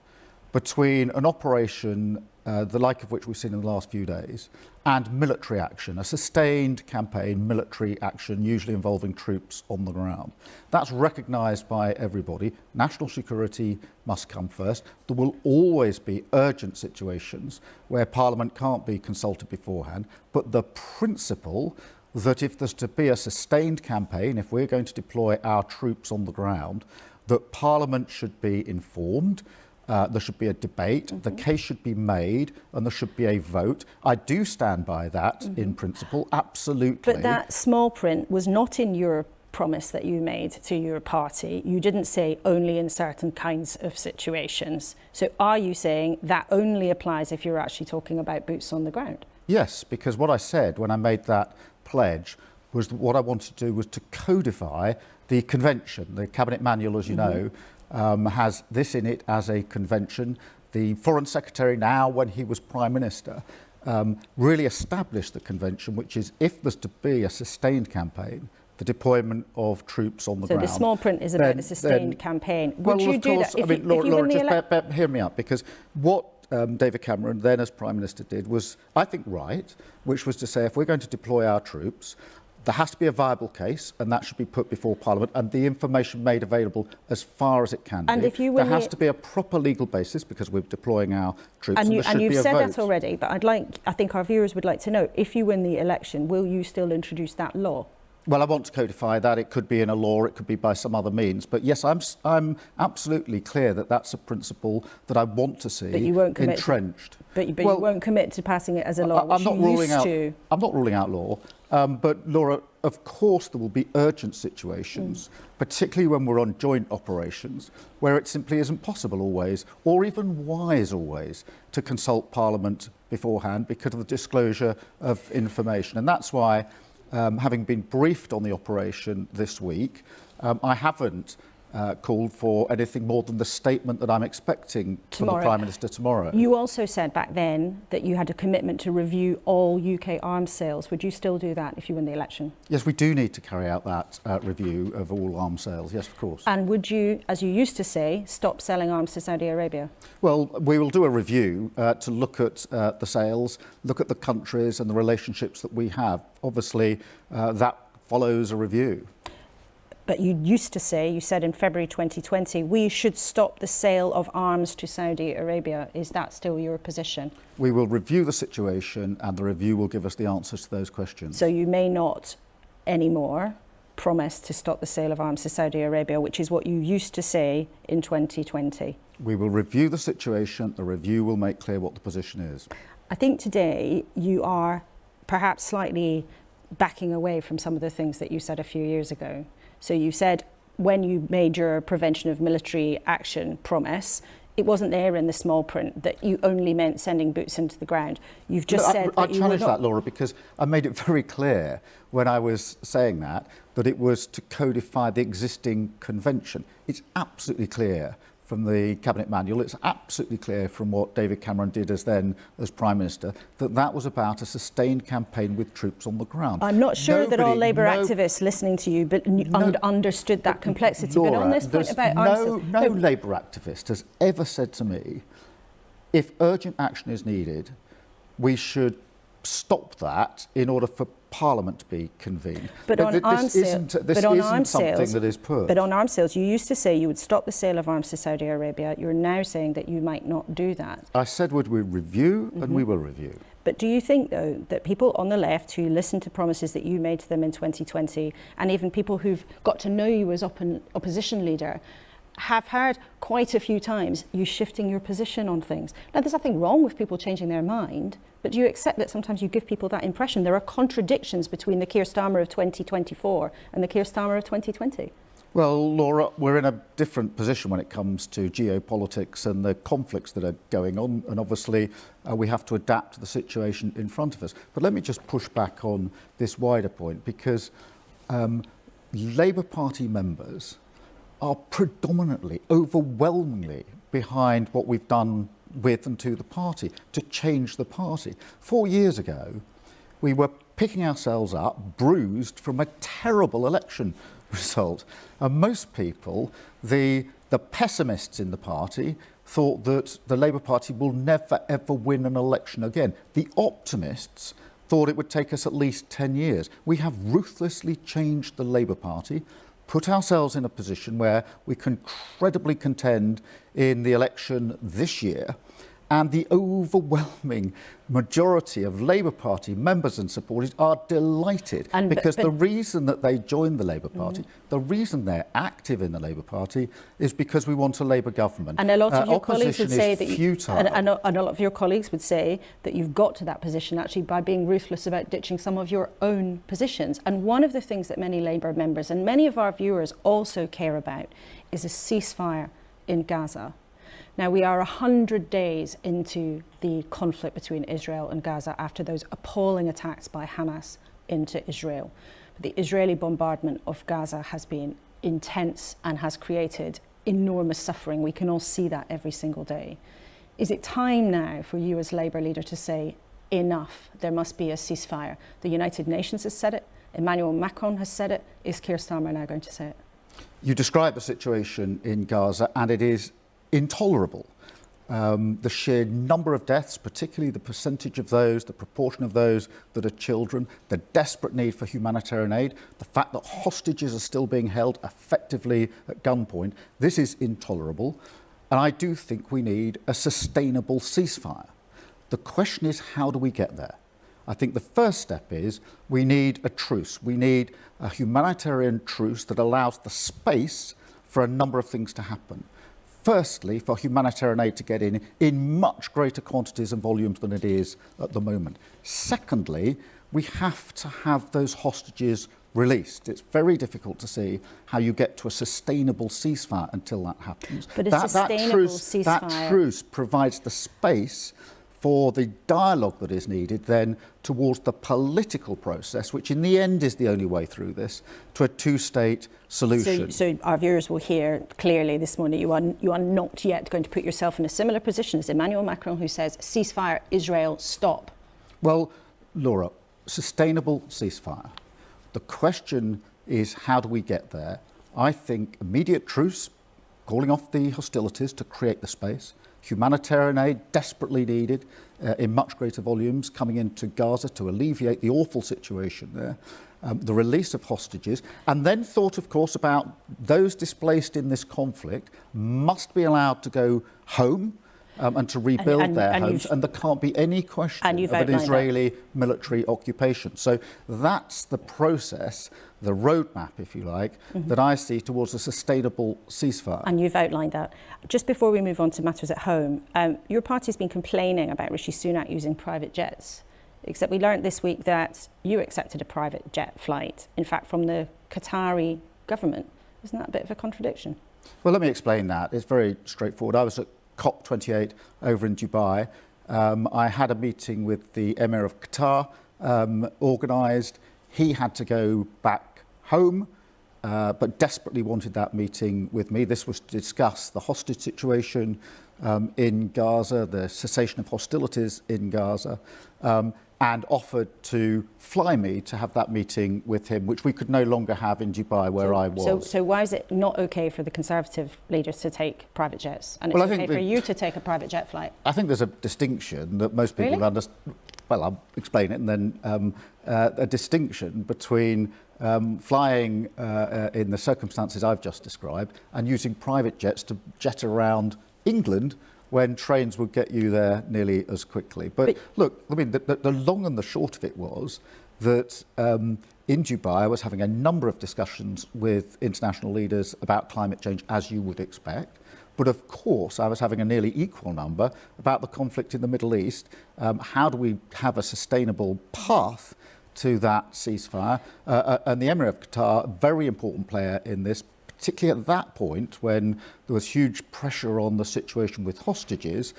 between an operation the like of which we've seen in the last few days and military action, a sustained campaign, military action, usually involving troops on the ground. That's recognised by everybody. National security must come first. There will always be urgent situations where Parliament can't be consulted beforehand, but the principle that if there's to be a sustained campaign, if we're going to deploy our troops on the ground, that Parliament should be informed. There should be a debate, the case should be made, and there should be a vote. I do stand by that in principle, absolutely. But that small print was not in your promise that you made to your party. You didn't say only in certain kinds of situations. So are you saying that only applies if you're actually talking about boots on the ground? Yes, because what I said when I made that pledge was that what I wanted to do was to codify the convention. The Cabinet Manual, as you know, has this in it as a convention. The Foreign Secretary now, when he was Prime Minister, really established the convention, which is if there's to be a sustained campaign, the deployment of troops on the ground. So the small print is about a sustained campaign. Would you do that if you win the election? Hear me out, because what David Cameron, then as Prime Minister, did was, I think, right, which was to say if we're going to deploy our troops, there has to be a viable case, and that should be put before Parliament, and the information made available as far as it can be. And if you win, there has to be a proper legal basis because we're deploying our troops. And you've said that already, but I think our viewers would like to know, if you win the election, will you still introduce that law? Well, I want to codify that. It could be in a law, it could be by some other means. But yes, I'm absolutely clear that that's a principle that I want to see entrenched. But you won't commit to passing it as a law, I'm not ruling out law. But Laura, of course there will be urgent situations, particularly when we're on joint operations, where it simply isn't possible always, or even wise always, to consult Parliament beforehand because of the disclosure of information. And that's why, having been briefed on the operation this week, I haven't called for anything more than the statement that I'm expecting from the Prime Minister tomorrow. You also said back then that you had a commitment to review all UK arms sales. Would you still do that if you win the election? Yes, we do need to carry out that review of all arms sales, yes, of course. And would you, as you used to say, stop selling arms to Saudi Arabia? Well, we will do a review to look at the sales, look at the countries and the relationships that we have. Obviously, that follows a review. But you used to say, you said in February 2020, we should stop the sale of arms to Saudi Arabia. Is that still your position? We will review the situation and the review will give us the answers to those questions. So you may not anymore promise to stop the sale of arms to Saudi Arabia, which is what you used to say in 2020. We will review the situation. The review will make clear what the position is. I think today you are perhaps slightly backing away from some of the things that you said a few years ago. So you said when you made your prevention of military action promise, it wasn't there in the small print that you only meant sending boots into the ground. You've just said that I challenge that, Laura, because I made it very clear when I was saying that it was to codify the existing convention. It's absolutely clear from the Cabinet Manual, it's absolutely clear from what David Cameron did as Prime Minister, that was about a sustained campaign with troops on the ground. I'm not sure that all Labour activists listening to you understood that complexity. Laura, but on this point about arms... No Labour activist has ever said to me, if urgent action is needed, we should stop that in order for Parliament to be convened. But on arms sales, But on arms sales, you used to say you would stop the sale of arms to Saudi Arabia. You're now saying that you might not do that. I said would we review, and we will review. But do you think, though, that people on the left who listened to promises that you made to them in 2020, and even people who've got to know you as opposition leader, have heard quite a few times you shifting your position on things? Now, there's nothing wrong with people changing their mind, but do you accept that sometimes you give people that impression? There are contradictions between the Keir Starmer of 2024 and the Keir Starmer of 2020. Well, Laura, we're in a different position when it comes to geopolitics and the conflicts that are going on, and obviously we have to adapt to the situation in front of us. But let me just push back on this wider point, because Labour Party members are predominantly, overwhelmingly behind what we've done with and to the party, to change the party. 4 years ago, we were picking ourselves up, bruised from a terrible election result. And most people, the pessimists in the party, thought that the Labour Party will never ever win an election again. The optimists thought it would take us at least 10 years. We have ruthlessly changed the Labour Party, put ourselves in a position where we can credibly contend in the election this year, and the overwhelming majority of Labour Party members and supporters are delighted, because the reason that they joined the Labour Party, the reason they're active in the Labour Party, is because we want a Labour government. And a lot of your colleagues would say that futile. And a lot of your colleagues would say that you've got to that position actually by being ruthless about ditching some of your own positions. And one of the things that many Labour members and many of our viewers also care about is a ceasefire in Gaza. Now, we are 100 days into the conflict between Israel and Gaza after those appalling attacks by Hamas into Israel. But the Israeli bombardment of Gaza has been intense and has created enormous suffering. We can all see that every single day. Is it time now for you as Labour leader to say, enough, there must be a ceasefire? The United Nations has said it, Emmanuel Macron has said it. Is Keir Starmer now going to say it? You describe the situation in Gaza, and it is intolerable. The sheer number of deaths, particularly the percentage of those, the proportion of those that are children, the desperate need for humanitarian aid, the fact that hostages are still being held effectively at gunpoint, this is intolerable. And I do think we need a sustainable ceasefire. The question is, how do we get there? I think the first step is we need a truce. We need a humanitarian truce that allows the space for a number of things to happen. Firstly, for humanitarian aid to get in much greater quantities and volumes than it is at the moment. Secondly, we have to have those hostages released. It's very difficult to see how you get to a sustainable ceasefire until that happens. But ceasefire... That truce provides the space for the dialogue that is needed then towards the political process, which in the end is the only way through this, to a two-state solution. So our viewers will hear clearly this morning you are not yet going to put yourself in a similar position as Emmanuel Macron, who says, ceasefire, Israel, stop. Well, Laura, sustainable ceasefire. The question is, how do we get there? I think immediate truce, calling off the hostilities to create the space, humanitarian aid desperately needed in much greater volumes coming into Gaza to alleviate the awful situation there, the release of hostages, and then thought, of course, about those displaced in this conflict must be allowed to go home and to rebuild their homes, and there can't be any question of an Israeli military occupation. So that's the process, the roadmap, if you like, that I see towards a sustainable ceasefire. And you've outlined that. Just before we move on to matters at home, your party's been complaining about Rishi Sunak using private jets, except we learnt this week that you accepted a private jet flight, in fact, from the Qatari government. Isn't that a bit of a contradiction? Well, let me explain that. It's very straightforward. I was at COP28 over in Dubai. I had a meeting with the Emir of Qatar, organised. He had to go back home, but desperately wanted that meeting with me. This was to discuss the hostage situation in Gaza, the cessation of hostilities in Gaza, and offered to fly me to have that meeting with him, which we could no longer have in Dubai, where I was. So why is it not OK for the Conservative leaders to take private jets? And it's OK for you to take a private jet flight? I think there's a distinction that most people understand. Well, I'll explain it, and then a distinction between flying in the circumstances I've just described and using private jets to jet around England when trains would get you there nearly as quickly. But look, I mean, the long and the short of it was that in Dubai I was having a number of discussions with international leaders about climate change, as you would expect. But of course, I was having a nearly equal number about the conflict in the Middle East. How do we have a sustainable path to that ceasefire? And the Emir of Qatar, a very important player in this, particularly at that point when there was huge pressure on the situation with hostages.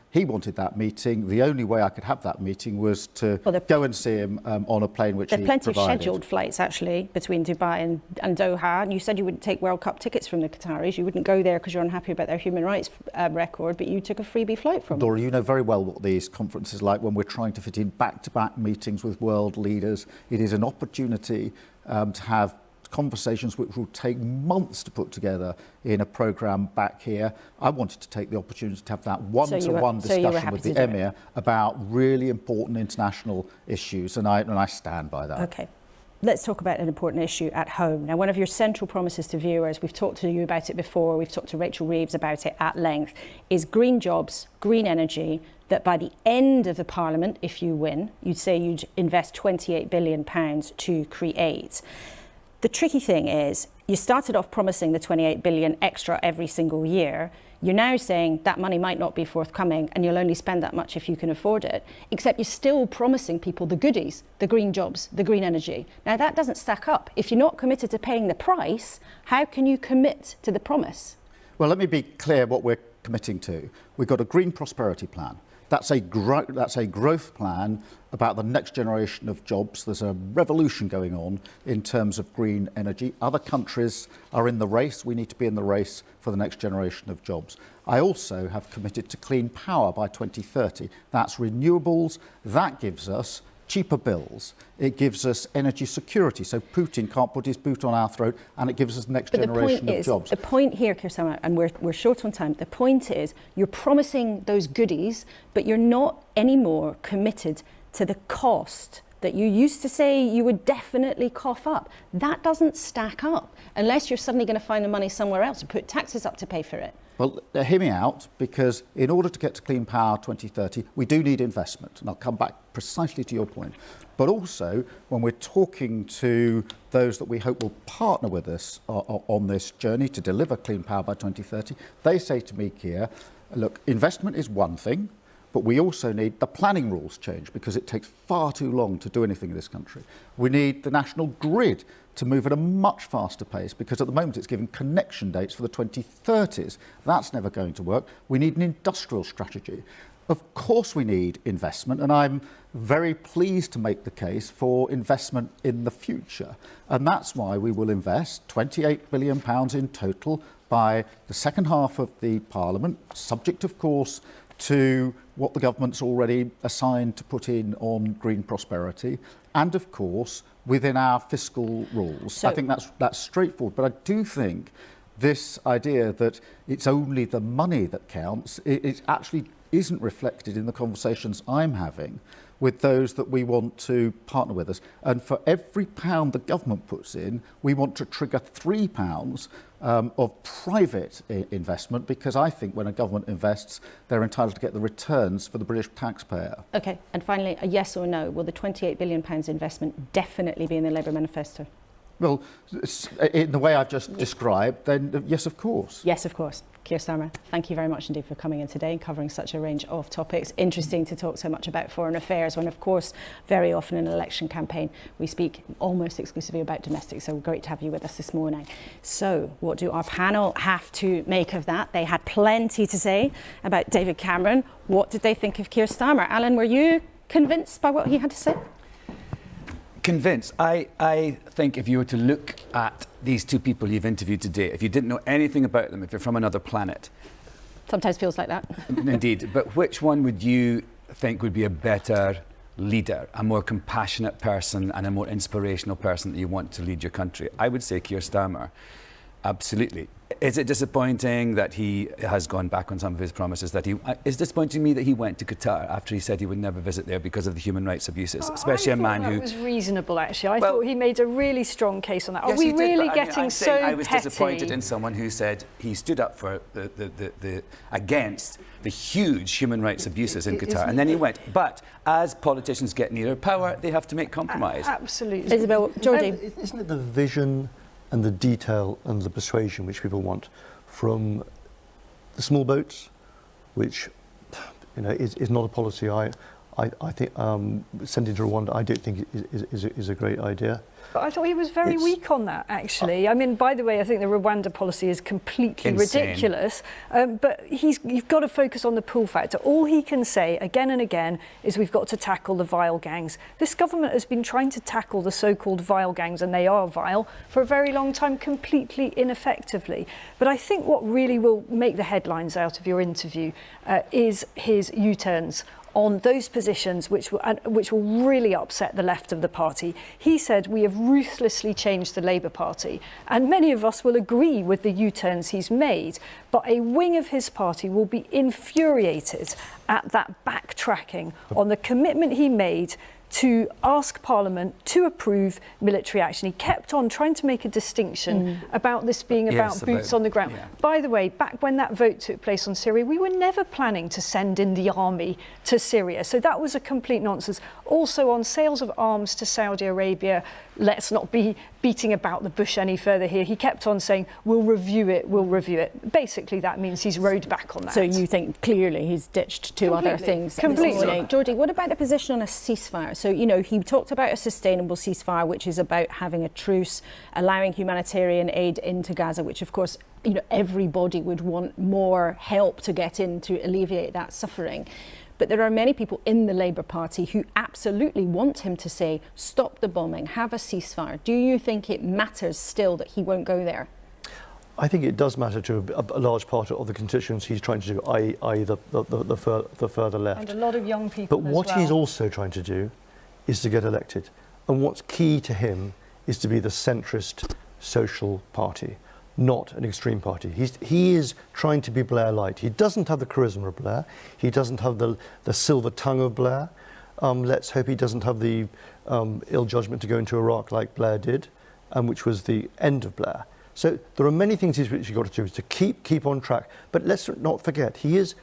He wanted that meeting. The only way I could have that meeting was to go and see him on a plane which he provided. There are plenty of scheduled flights, actually, between Dubai and Doha. And you said you wouldn't take World Cup tickets from the Qataris. You wouldn't go there because you're unhappy about their human rights record, but you took a freebie flight from them. Laura, you know very well what these conferences are like when we're trying to fit in back-to-back meetings with world leaders. It is an opportunity to have conversations which will take months to put together in a programme back here. I wanted to take the opportunity to have that one-to-one discussion with the Emir about really important international issues, and I stand by that. Okay. Let's talk about an important issue at home. Now, one of your central promises to viewers, we've talked to you about it before, we've talked to Rachel Reeves about it at length, is green jobs, green energy, that by the end of the Parliament, if you win, you'd say you'd invest £28 billion to create. The tricky thing is, you started off promising the 28 billion extra every single year. You're now saying that money might not be forthcoming and you'll only spend that much if you can afford it, except you're still promising people the goodies, the green jobs, the green energy. Now that doesn't stack up. If you're not committed to paying the price, how can you commit to the promise? Well, let me be clear what we're committing to. We've got a green prosperity plan. That's a growth plan about the next generation of jobs. There's a revolution going on in terms of green energy. Other countries are in the race. We need to be in the race for the next generation of jobs. I also have committed to clean power by 2030. That's renewables. That gives us cheaper bills. It gives us energy security, so Putin can't put his boot on our throat, and it gives us the next generation of jobs. The point here, Keir Starmer, and we're short on time, the point is you're promising those goodies, but you're not anymore committed to the cost that you used to say you would definitely cough up. That doesn't stack up unless you're suddenly going to find the money somewhere else and put taxes up to pay for it. Well, hear me out, because in order to get to Clean Power 2030, we do need investment. And I'll come back precisely to your point. But also, when we're talking to those that we hope will partner with us on this journey to deliver Clean Power by 2030, they say to me, Keir, look, investment is one thing, but we also need the planning rules change, because it takes far too long to do anything in this country. We need the national grid to move at a much faster pace, because at the moment it's giving connection dates for the 2030s. That's never going to work. We need an industrial strategy. Of course we need investment, and I'm very pleased to make the case for investment in the future. And that's why we will invest £28 billion in total by the second half of the Parliament, subject of course to what the government's already assigned to put in on green prosperity, and of course within our fiscal rules. So I think that's straightforward, but I do think this idea that it's only the money that counts, it actually isn't reflected in the conversations I'm having with those that we want to partner with us. And for every pound the government puts in, we want to trigger £3 of private investment, because I think when a government invests, they're entitled to get the returns for the British taxpayer. OK, and finally, a yes or no, will the £28 billion investment definitely be in the Labour manifesto? Well, in the way I've just described, then yes, of course. Yes, of course. Keir Starmer, thank you very much indeed for coming in today and covering such a range of topics. Interesting to talk so much about foreign affairs when, of course, very often in an election campaign, we speak almost exclusively about domestic. So great to have you with us this morning. So what do our panel have to make of that? They had plenty to say about David Cameron. What did they think of Keir Starmer? Alan, were you convinced by what he had to say? Convinced. I think if you were to look at these two people you've interviewed today, if you didn't know anything about them, if you're from another planet. Sometimes feels like that. Indeed. But which one would you think would be a better leader, a more compassionate person and a more inspirational person that you want to lead your country? I would say Keir Starmer. Absolutely. Is it disappointing that he has gone back on some of his promises? That he is disappointing me that he went to Qatar after he said he would never visit there because of the human rights abuses, especially a man who. That was reasonable, actually. I thought he made a really strong case on that. Yes, Are we really did, getting so petty? I was disappointed in someone who said he stood up for against the huge human rights abuses in Qatar, and then he went. But as politicians get nearer power, they have to make compromise. Absolutely. Isabel, Geordie. Isn't it the vision and the detail and the persuasion which people want from the small boats, which is not a policy I think sending to Rwanda I don't think is a great idea. But I thought he was very weak on that, actually. I mean, by the way, I think the Rwanda policy is completely ridiculous. But you've got to focus on the pull factor. All he can say again and again is we've got to tackle the vile gangs. This government has been trying to tackle the so-called vile gangs, and they are vile, for a very long time, completely ineffectively. But I think what really will make the headlines out of your interview is his U-turns on those positions which will really upset the left of the party. He said, we have ruthlessly changed the Labour Party, and many of us will agree with the U-turns he's made, but a wing of his party will be infuriated at that backtracking on the commitment he made to ask Parliament to approve military action. He kept on trying to make a distinction about this being about boots on the ground. Yeah. By the way, back when that vote took place on Syria, we were never planning to send in the army to Syria. So that was a complete nonsense. Also on sales of arms to Saudi Arabia, let's not be beating about the bush any further here. He kept on saying, we'll review it, we'll review it. Basically, that means he's rowed back on that. So you think clearly he's ditched two other things. Completely. Geordie, what about a position on a ceasefire? So, he talked about a sustainable ceasefire, which is about having a truce, allowing humanitarian aid into Gaza, which, of course, everybody would want more help to get in to alleviate that suffering. But there are many people in the Labour Party who absolutely want him to say, stop the bombing, have a ceasefire. Do you think it matters still that he won't go there? I think it does matter to a large part of the constituents he's trying to do, i.e. the further left. And a lot of young people. But what he's also trying to do is to get elected. And what's key to him is to be the centrist social party, not an extreme party. He is trying to be Blair-light. He doesn't have the charisma of Blair. He doesn't have the silver tongue of Blair. let's hope he doesn't have the ill judgment to go into Iraq like Blair did, which was the end of Blair. So there are many things he's got to do to keep on track. But let's not forget, he is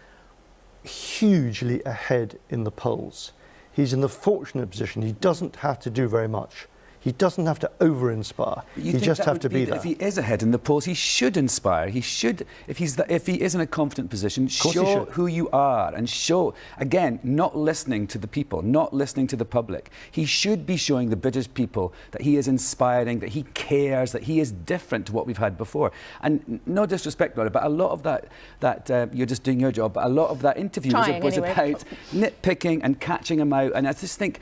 hugely ahead in the polls. He's in the fortunate position. He doesn't have to do very much. He doesn't have to over-inspire. He just have to be there. If he is ahead in the polls, he should inspire. He should, if he is in a confident position, show who you are and show, again, not listening to the people, not listening to the public. He should be showing the British people that he is inspiring, that he cares, that he is different to what we've had before. And no disrespect, Laura, but a lot of that you're just doing your job, but a lot of that interview was about nitpicking and catching him out. And I just think,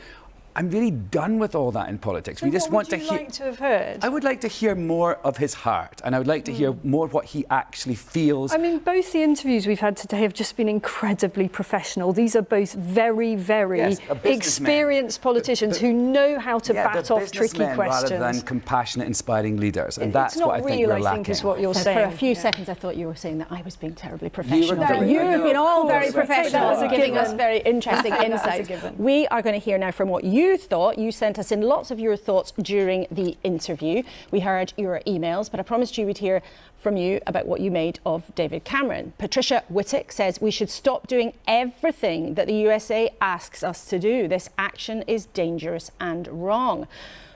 I'm really done with all that in politics. So we just want to hear. Like to have heard? I would like to hear more of his heart, and I would like to hear more what he actually feels. I mean, both the interviews we've had today have just been incredibly professional. These are both very, very experienced politicians who know how to bat off tricky questions. Rather than compassionate, inspiring leaders, and that's what I think we're lacking. It's not real, I think, is what you're saying. For a few seconds, I thought you were saying that I was being terribly professional. You have been all very professional, giving us very interesting insights. We are going to hear now from what you thought. You sent us in lots of your thoughts during the interview. We heard your emails, but I promised you we'd hear from you about what you made of David Cameron. Patricia Whittick says we should stop doing everything that the USA asks us to do. This action is dangerous and wrong.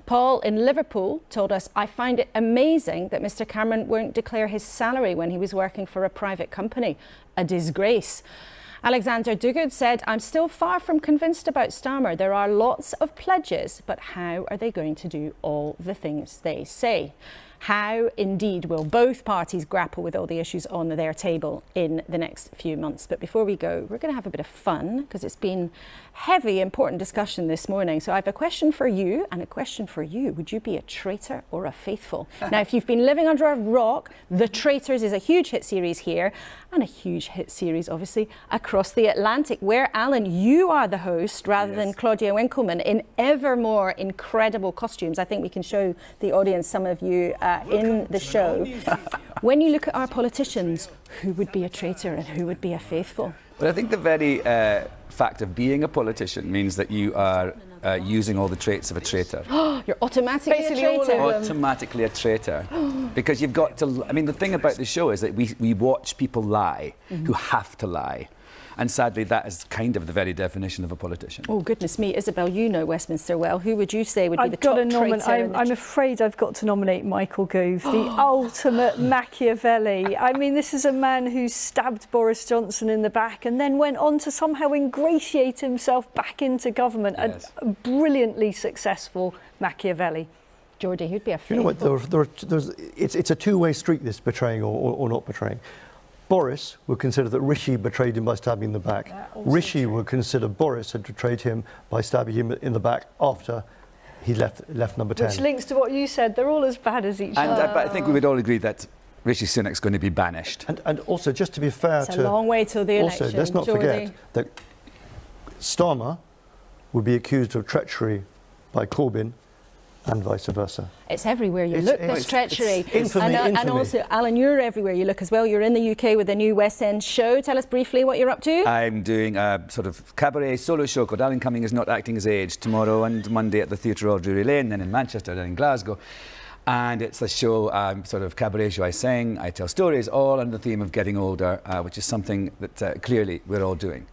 Paul in Liverpool told us, I find it amazing that Mr. Cameron won't declare his salary when he was working for a private company. A disgrace. Alexander Duguid said, I'm still far from convinced about Starmer. There are lots of pledges, but how are they going to do all the things they say? How, indeed, will both parties grapple with all the issues on their table in the next few months? But before we go, we're going to have a bit of fun because it's been heavy, important discussion this morning. So I have a question for you and a question for you. Would you be a traitor or a faithful? Now, if you've been living under a rock, The Traitors is a huge hit series here and a huge hit series, obviously, across the Atlantic, where, Alan, you are the host rather than Claudia Winkleman in ever more incredible costumes. I think we can show the audience some of you in the show. When you look at our politicians, who would be a traitor and who would be a faithful? Well, I think the very fact of being a politician means that you are using all the traits of a traitor. You're automatically a traitor. Automatically a traitor. Because you've got to... I mean, the thing about the show is that we watch people lie who have to lie. And sadly, that is kind of the very definition of a politician. Oh, goodness me. Isabel, you know Westminster well. Who would you say would be the top traitor? I'm afraid I've got to nominate Michael Gove, the ultimate Machiavelli. I mean, this is a man who stabbed Boris Johnson in the back and then went on to somehow ingratiate himself back into government. Yes. A brilliantly successful Machiavelli. Geordie, who'd be a faithful? You know what, it's a two-way street, this betraying or not betraying. Boris would consider that Rishi betrayed him by stabbing in the back. Rishi would consider Boris had betrayed him by stabbing him in the back after he left number 10. Which links to what you said. They're all as bad as each other. But I think we would all agree that Rishi Sunak's going to be banished. And also, just to be fair it's a long way till the election. Also, let's not forget that Starmer would be accused of treachery by Corbyn and vice versa. It's everywhere you look, there's treachery. Infamy. And also, Alan, you're everywhere you look as well. You're in the UK with a new West End show. Tell us briefly what you're up to. I'm doing a sort of cabaret solo show called Alan Cumming is Not Acting His Age, tomorrow and Monday at the Theatre Royal Drury Lane, then in Manchester, then in Glasgow. And it's a show, sort of cabaret show. I sing, I tell stories, all under the theme of getting older, which is something that clearly we're all doing.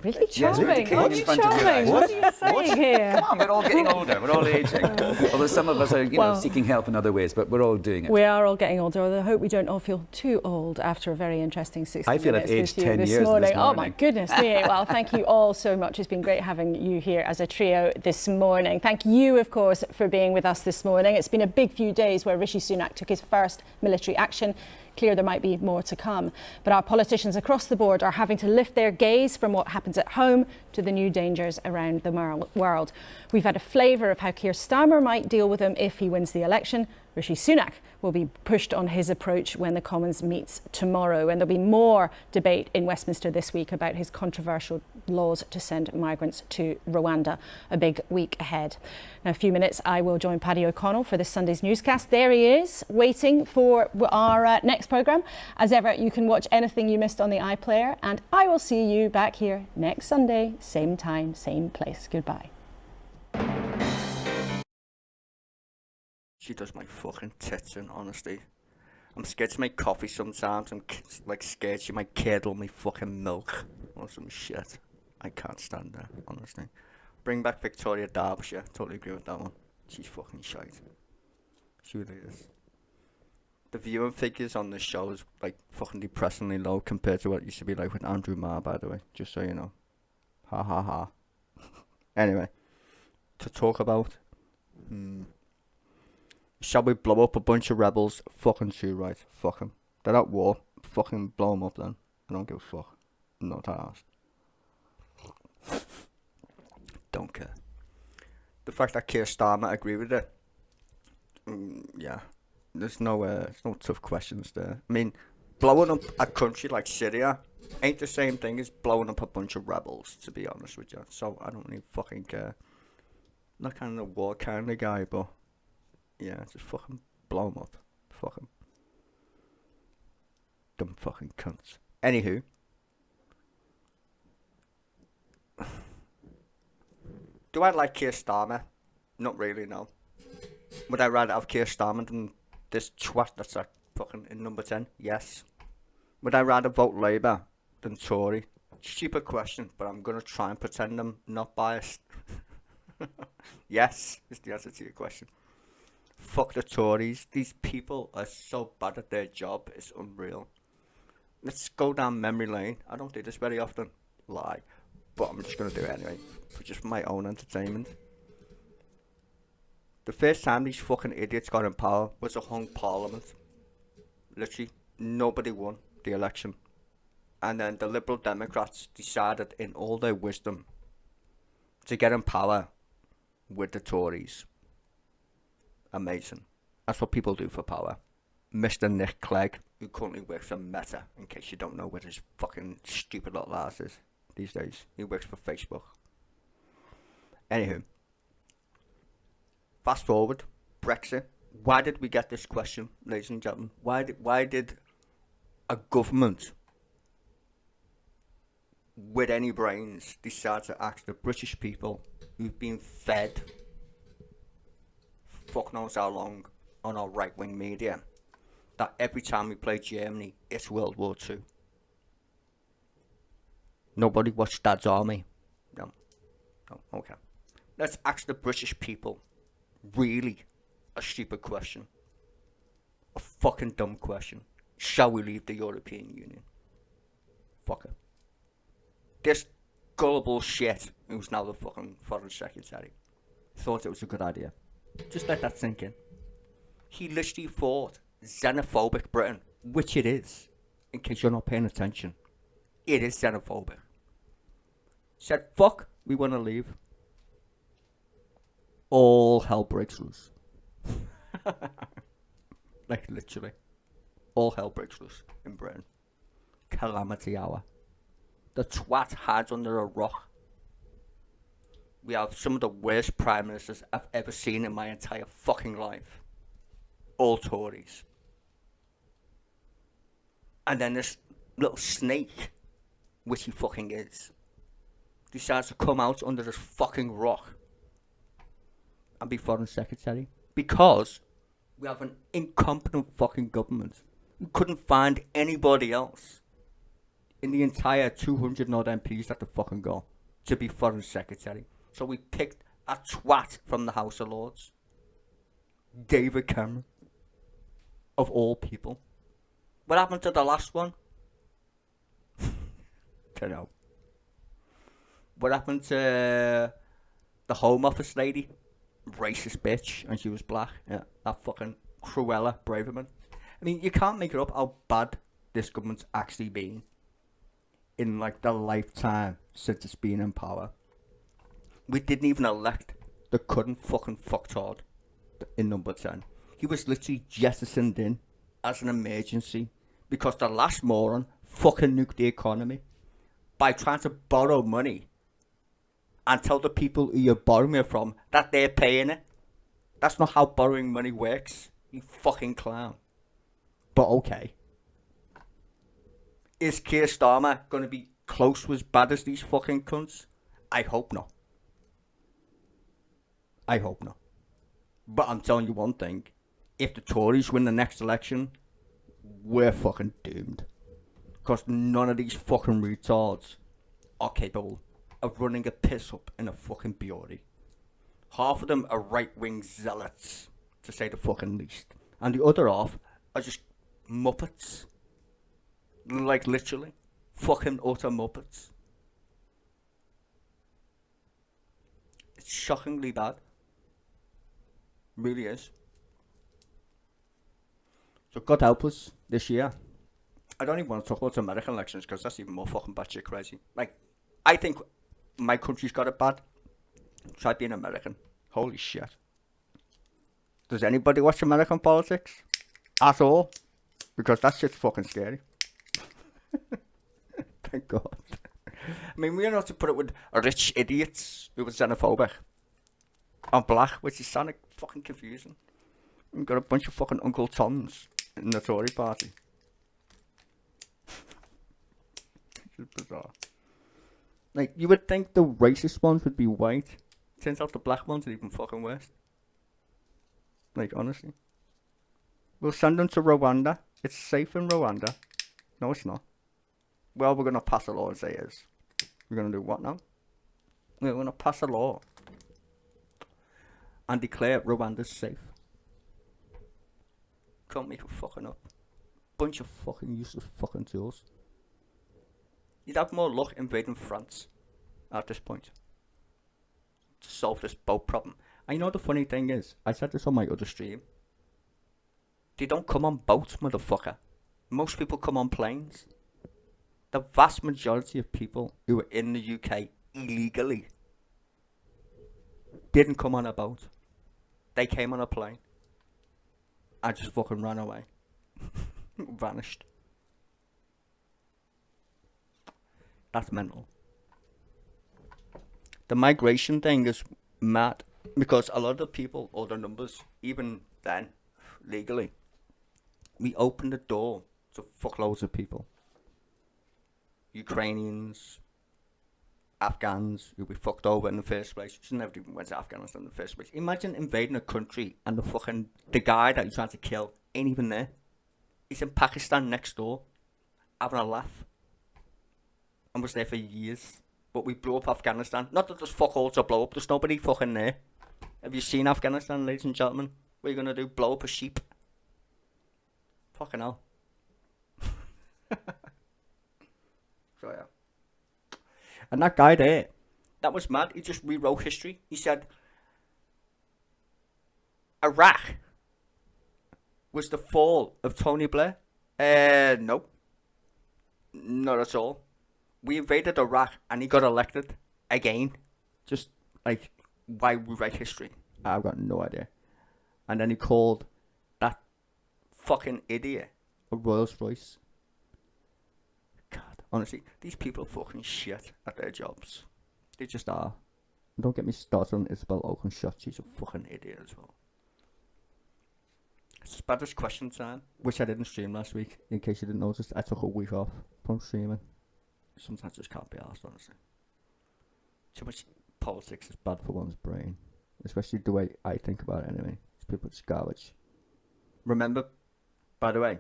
Really charming. Yes, really charming. What are you saying here? Come on, we're all getting older. We're all aging. Although some of us are, you know, seeking help in other ways, but we're all doing it. We are all getting older. Although I hope we don't all feel too old after a very interesting 60 minutes. I feel I've aged 10 years this morning. Oh my goodness me! Well, thank you all so much. It's been great having you here as a trio this morning. Thank you, of course, for being with us this morning. It's been a big few days where Rishi Sunak took his first military action. Clear there might be more to come. But our politicians across the board are having to lift their gaze from what happens at home to the new dangers around the world. We've had a flavour of how Keir Starmer might deal with them if he wins the election. Rishi Sunak will be pushed on his approach when the Commons meets tomorrow, and there'll be more debate in Westminster this week about his controversial laws to send migrants to Rwanda. A big week ahead. In a few minutes, I will join Paddy O'Connell for this Sunday's newscast. There he is, waiting for our next programme. As ever, you can watch anything you missed on the iPlayer, and I will see you back here next Sunday, same time, same place. Goodbye. She does my fucking tits in, honestly. I'm scared to make coffee sometimes. I'm like scared she might curdle me fucking milk or some shit. I can't stand her, honestly. Bring back Victoria Derbyshire. Totally agree with that one. She's fucking shite. She really is. The viewing figures on this show is like fucking depressingly low compared to what it used to be like with Andrew Marr, by the way. Just so you know. Ha ha ha. Anyway. To talk about. Shall we blow up a bunch of rebels? Fucking too right. Fuck them. They're at war. Fucking blow them up then. I don't give a fuck. I'm not asked. Don't care. The fact that Keir Starmer agreed with it. Yeah. There's no tough questions there. I mean, blowing up a country like Syria ain't the same thing as blowing up a bunch of rebels, to be honest with you. So I don't really fucking care. I'm not kind of a war kind of guy, but yeah, just fucking blow them up. Fuck them. Dumb fucking cunts. Anywho. Do I like Keir Starmer? Not really, no. Would I rather have Keir Starmer than this twat that's like fucking in number 10? Yes. Would I rather vote Labour than Tory? Stupid question, but I'm going to try and pretend I'm not biased. Yes, is the answer to your question. Fuck the Tories. These people are so bad at their job, it's unreal. Let's go down memory lane. I don't do this very often. Lie. But I'm just going to do it anyway. For just my own entertainment. The first time these fucking idiots got in power was a hung parliament. Literally, nobody won the election. And then the Liberal Democrats decided in all their wisdom to get in power with the Tories. Amazing. That's what people do for power. Mr. Nick Clegg, who currently works for Meta, in case you don't know what his fucking stupid little ass is these days. He works for Facebook. Anywho. Fast forward. Brexit. Why did we get this question, ladies and gentlemen? Why did a government with any brains decide to ask the British people who've been fed fuck knows how long on our right-wing media that every time we play Germany it's World War II? Nobody watched Dad's Army? No, okay. Let's ask the British people really a stupid question, a fucking dumb question. Shall we leave the European Union? Fuck it. This gullible shit who's now the fucking foreign secretary thought it was a good idea. Just let that sink in. He literally thought xenophobic Britain, which it is, in case you're not paying attention. It is xenophobic. Said, fuck, we want to leave. All hell breaks loose. Like, literally. All hell breaks loose in Britain. Calamity hour. The twat hides under a rock. We have some of the worst prime ministers I've ever seen in my entire fucking life. All Tories. And then this little snake, which he fucking is, decides to come out under this fucking rock and be foreign secretary. Because we have an incompetent fucking government who couldn't find anybody else in the entire 200 odd MPs that they fucking got to be foreign secretary. So we picked a twat from the House of Lords. David Cameron. Of all people. What happened to the last one? Don't know. What happened to the Home Office lady? Racist bitch, and she was black. Yeah, that fucking Cruella Braverman. I mean, you can't make it up how bad this government's actually been in like the lifetime since it's been in power. We didn't even elect the current fucking fucktard in number 10. He was literally jettisoned in as an emergency because the last moron fucking nuked the economy by trying to borrow money and tell the people who you're borrowing it from that they're paying it. That's not how borrowing money works, you fucking clown. But okay. Is Keir Starmer going to be close to as bad as these fucking cunts? I hope not. I hope not. But I'm telling you one thing. If the Tories win the next election, we're fucking doomed. Because none of these fucking retards are capable of running a piss up in a fucking brewery. Half of them are right-wing zealots, to say the fucking least. And the other half are just muppets. Like, literally. Fucking utter muppets. It's shockingly bad. Really is. So God help us this year. I don't even want to talk about American elections because that's even more fucking batshit crazy. Like, I think my country's got it bad. Try being American. Holy shit. Does anybody watch American politics? At all? Because that shit's fucking scary. Thank God. I mean, we don't have to put it with rich idiots who were xenophobic. And black, which is sounding fucking confusing. We've got a bunch of fucking Uncle Toms in the Tory party. This is bizarre. Like, you would think the racist ones would be white. Turns out the black ones are even fucking worse. Like, honestly. We'll send them to Rwanda. It's safe in Rwanda. No, it's not. Well, we're going to pass a law and say it is. We're going to do what now? We're going to pass a law and declare Rwanda's safe. Can't make it fucking up. Bunch of fucking useless fucking tools. You'd have more luck invading France at this point to solve this boat problem. I know the funny thing is, I said this on my other stream. They don't come on boats, motherfucker. Most people come on planes. The vast majority of people who are in the UK illegally didn't come on a boat. They came on a plane. I just fucking ran away. Vanished. That's mental. The migration thing is mad because a lot of the people, or the numbers, even then, legally, we opened the door to fuckloads of people. Ukrainians, Afghans who we fucked over in the first place. Should never even went to Afghanistan in the first place. Imagine invading a country and the guy that you're trying to kill ain't even there. He's in Pakistan next door, having a laugh. And was there for years. But we blew up Afghanistan. Not that there's fuck all to blow up, there's nobody fucking there. Have you seen Afghanistan, ladies and gentlemen? What are you gonna do? Blow up a sheep? Fucking hell. So yeah. And that guy there, that was mad. He just rewrote history. He said Iraq was the fall of Tony Blair. No. Not at all. We invaded Iraq and he got elected again. Just like, why rewrite history? I've got no idea. And then he called that fucking idiot a Rolls Royce. God, honestly, these people are fucking shit at their jobs. They just are. Don't get me started on Isabel Oakenshaw. She's a fucking idiot as well. It's Spanish question time, which I didn't stream last week. In case you didn't notice, I took a week off from streaming. Sometimes just can't be asked, honestly. Too much politics is bad for one's brain. Especially the way I think about it anyway. These people are just garbage. Remember, by the way,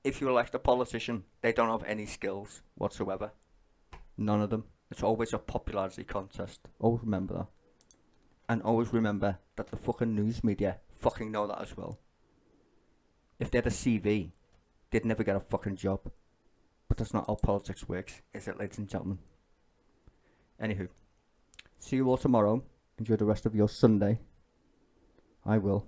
if you elect a politician, they don't have any skills whatsoever. None of them. It's always a popularity contest. Always remember that. And always remember that the fucking news media fucking know that as well. If they had a CV, they'd never get a fucking job. But that's not how politics works, is it, ladies and gentlemen? Anywho, see you all tomorrow. Enjoy the rest of your Sunday. I will.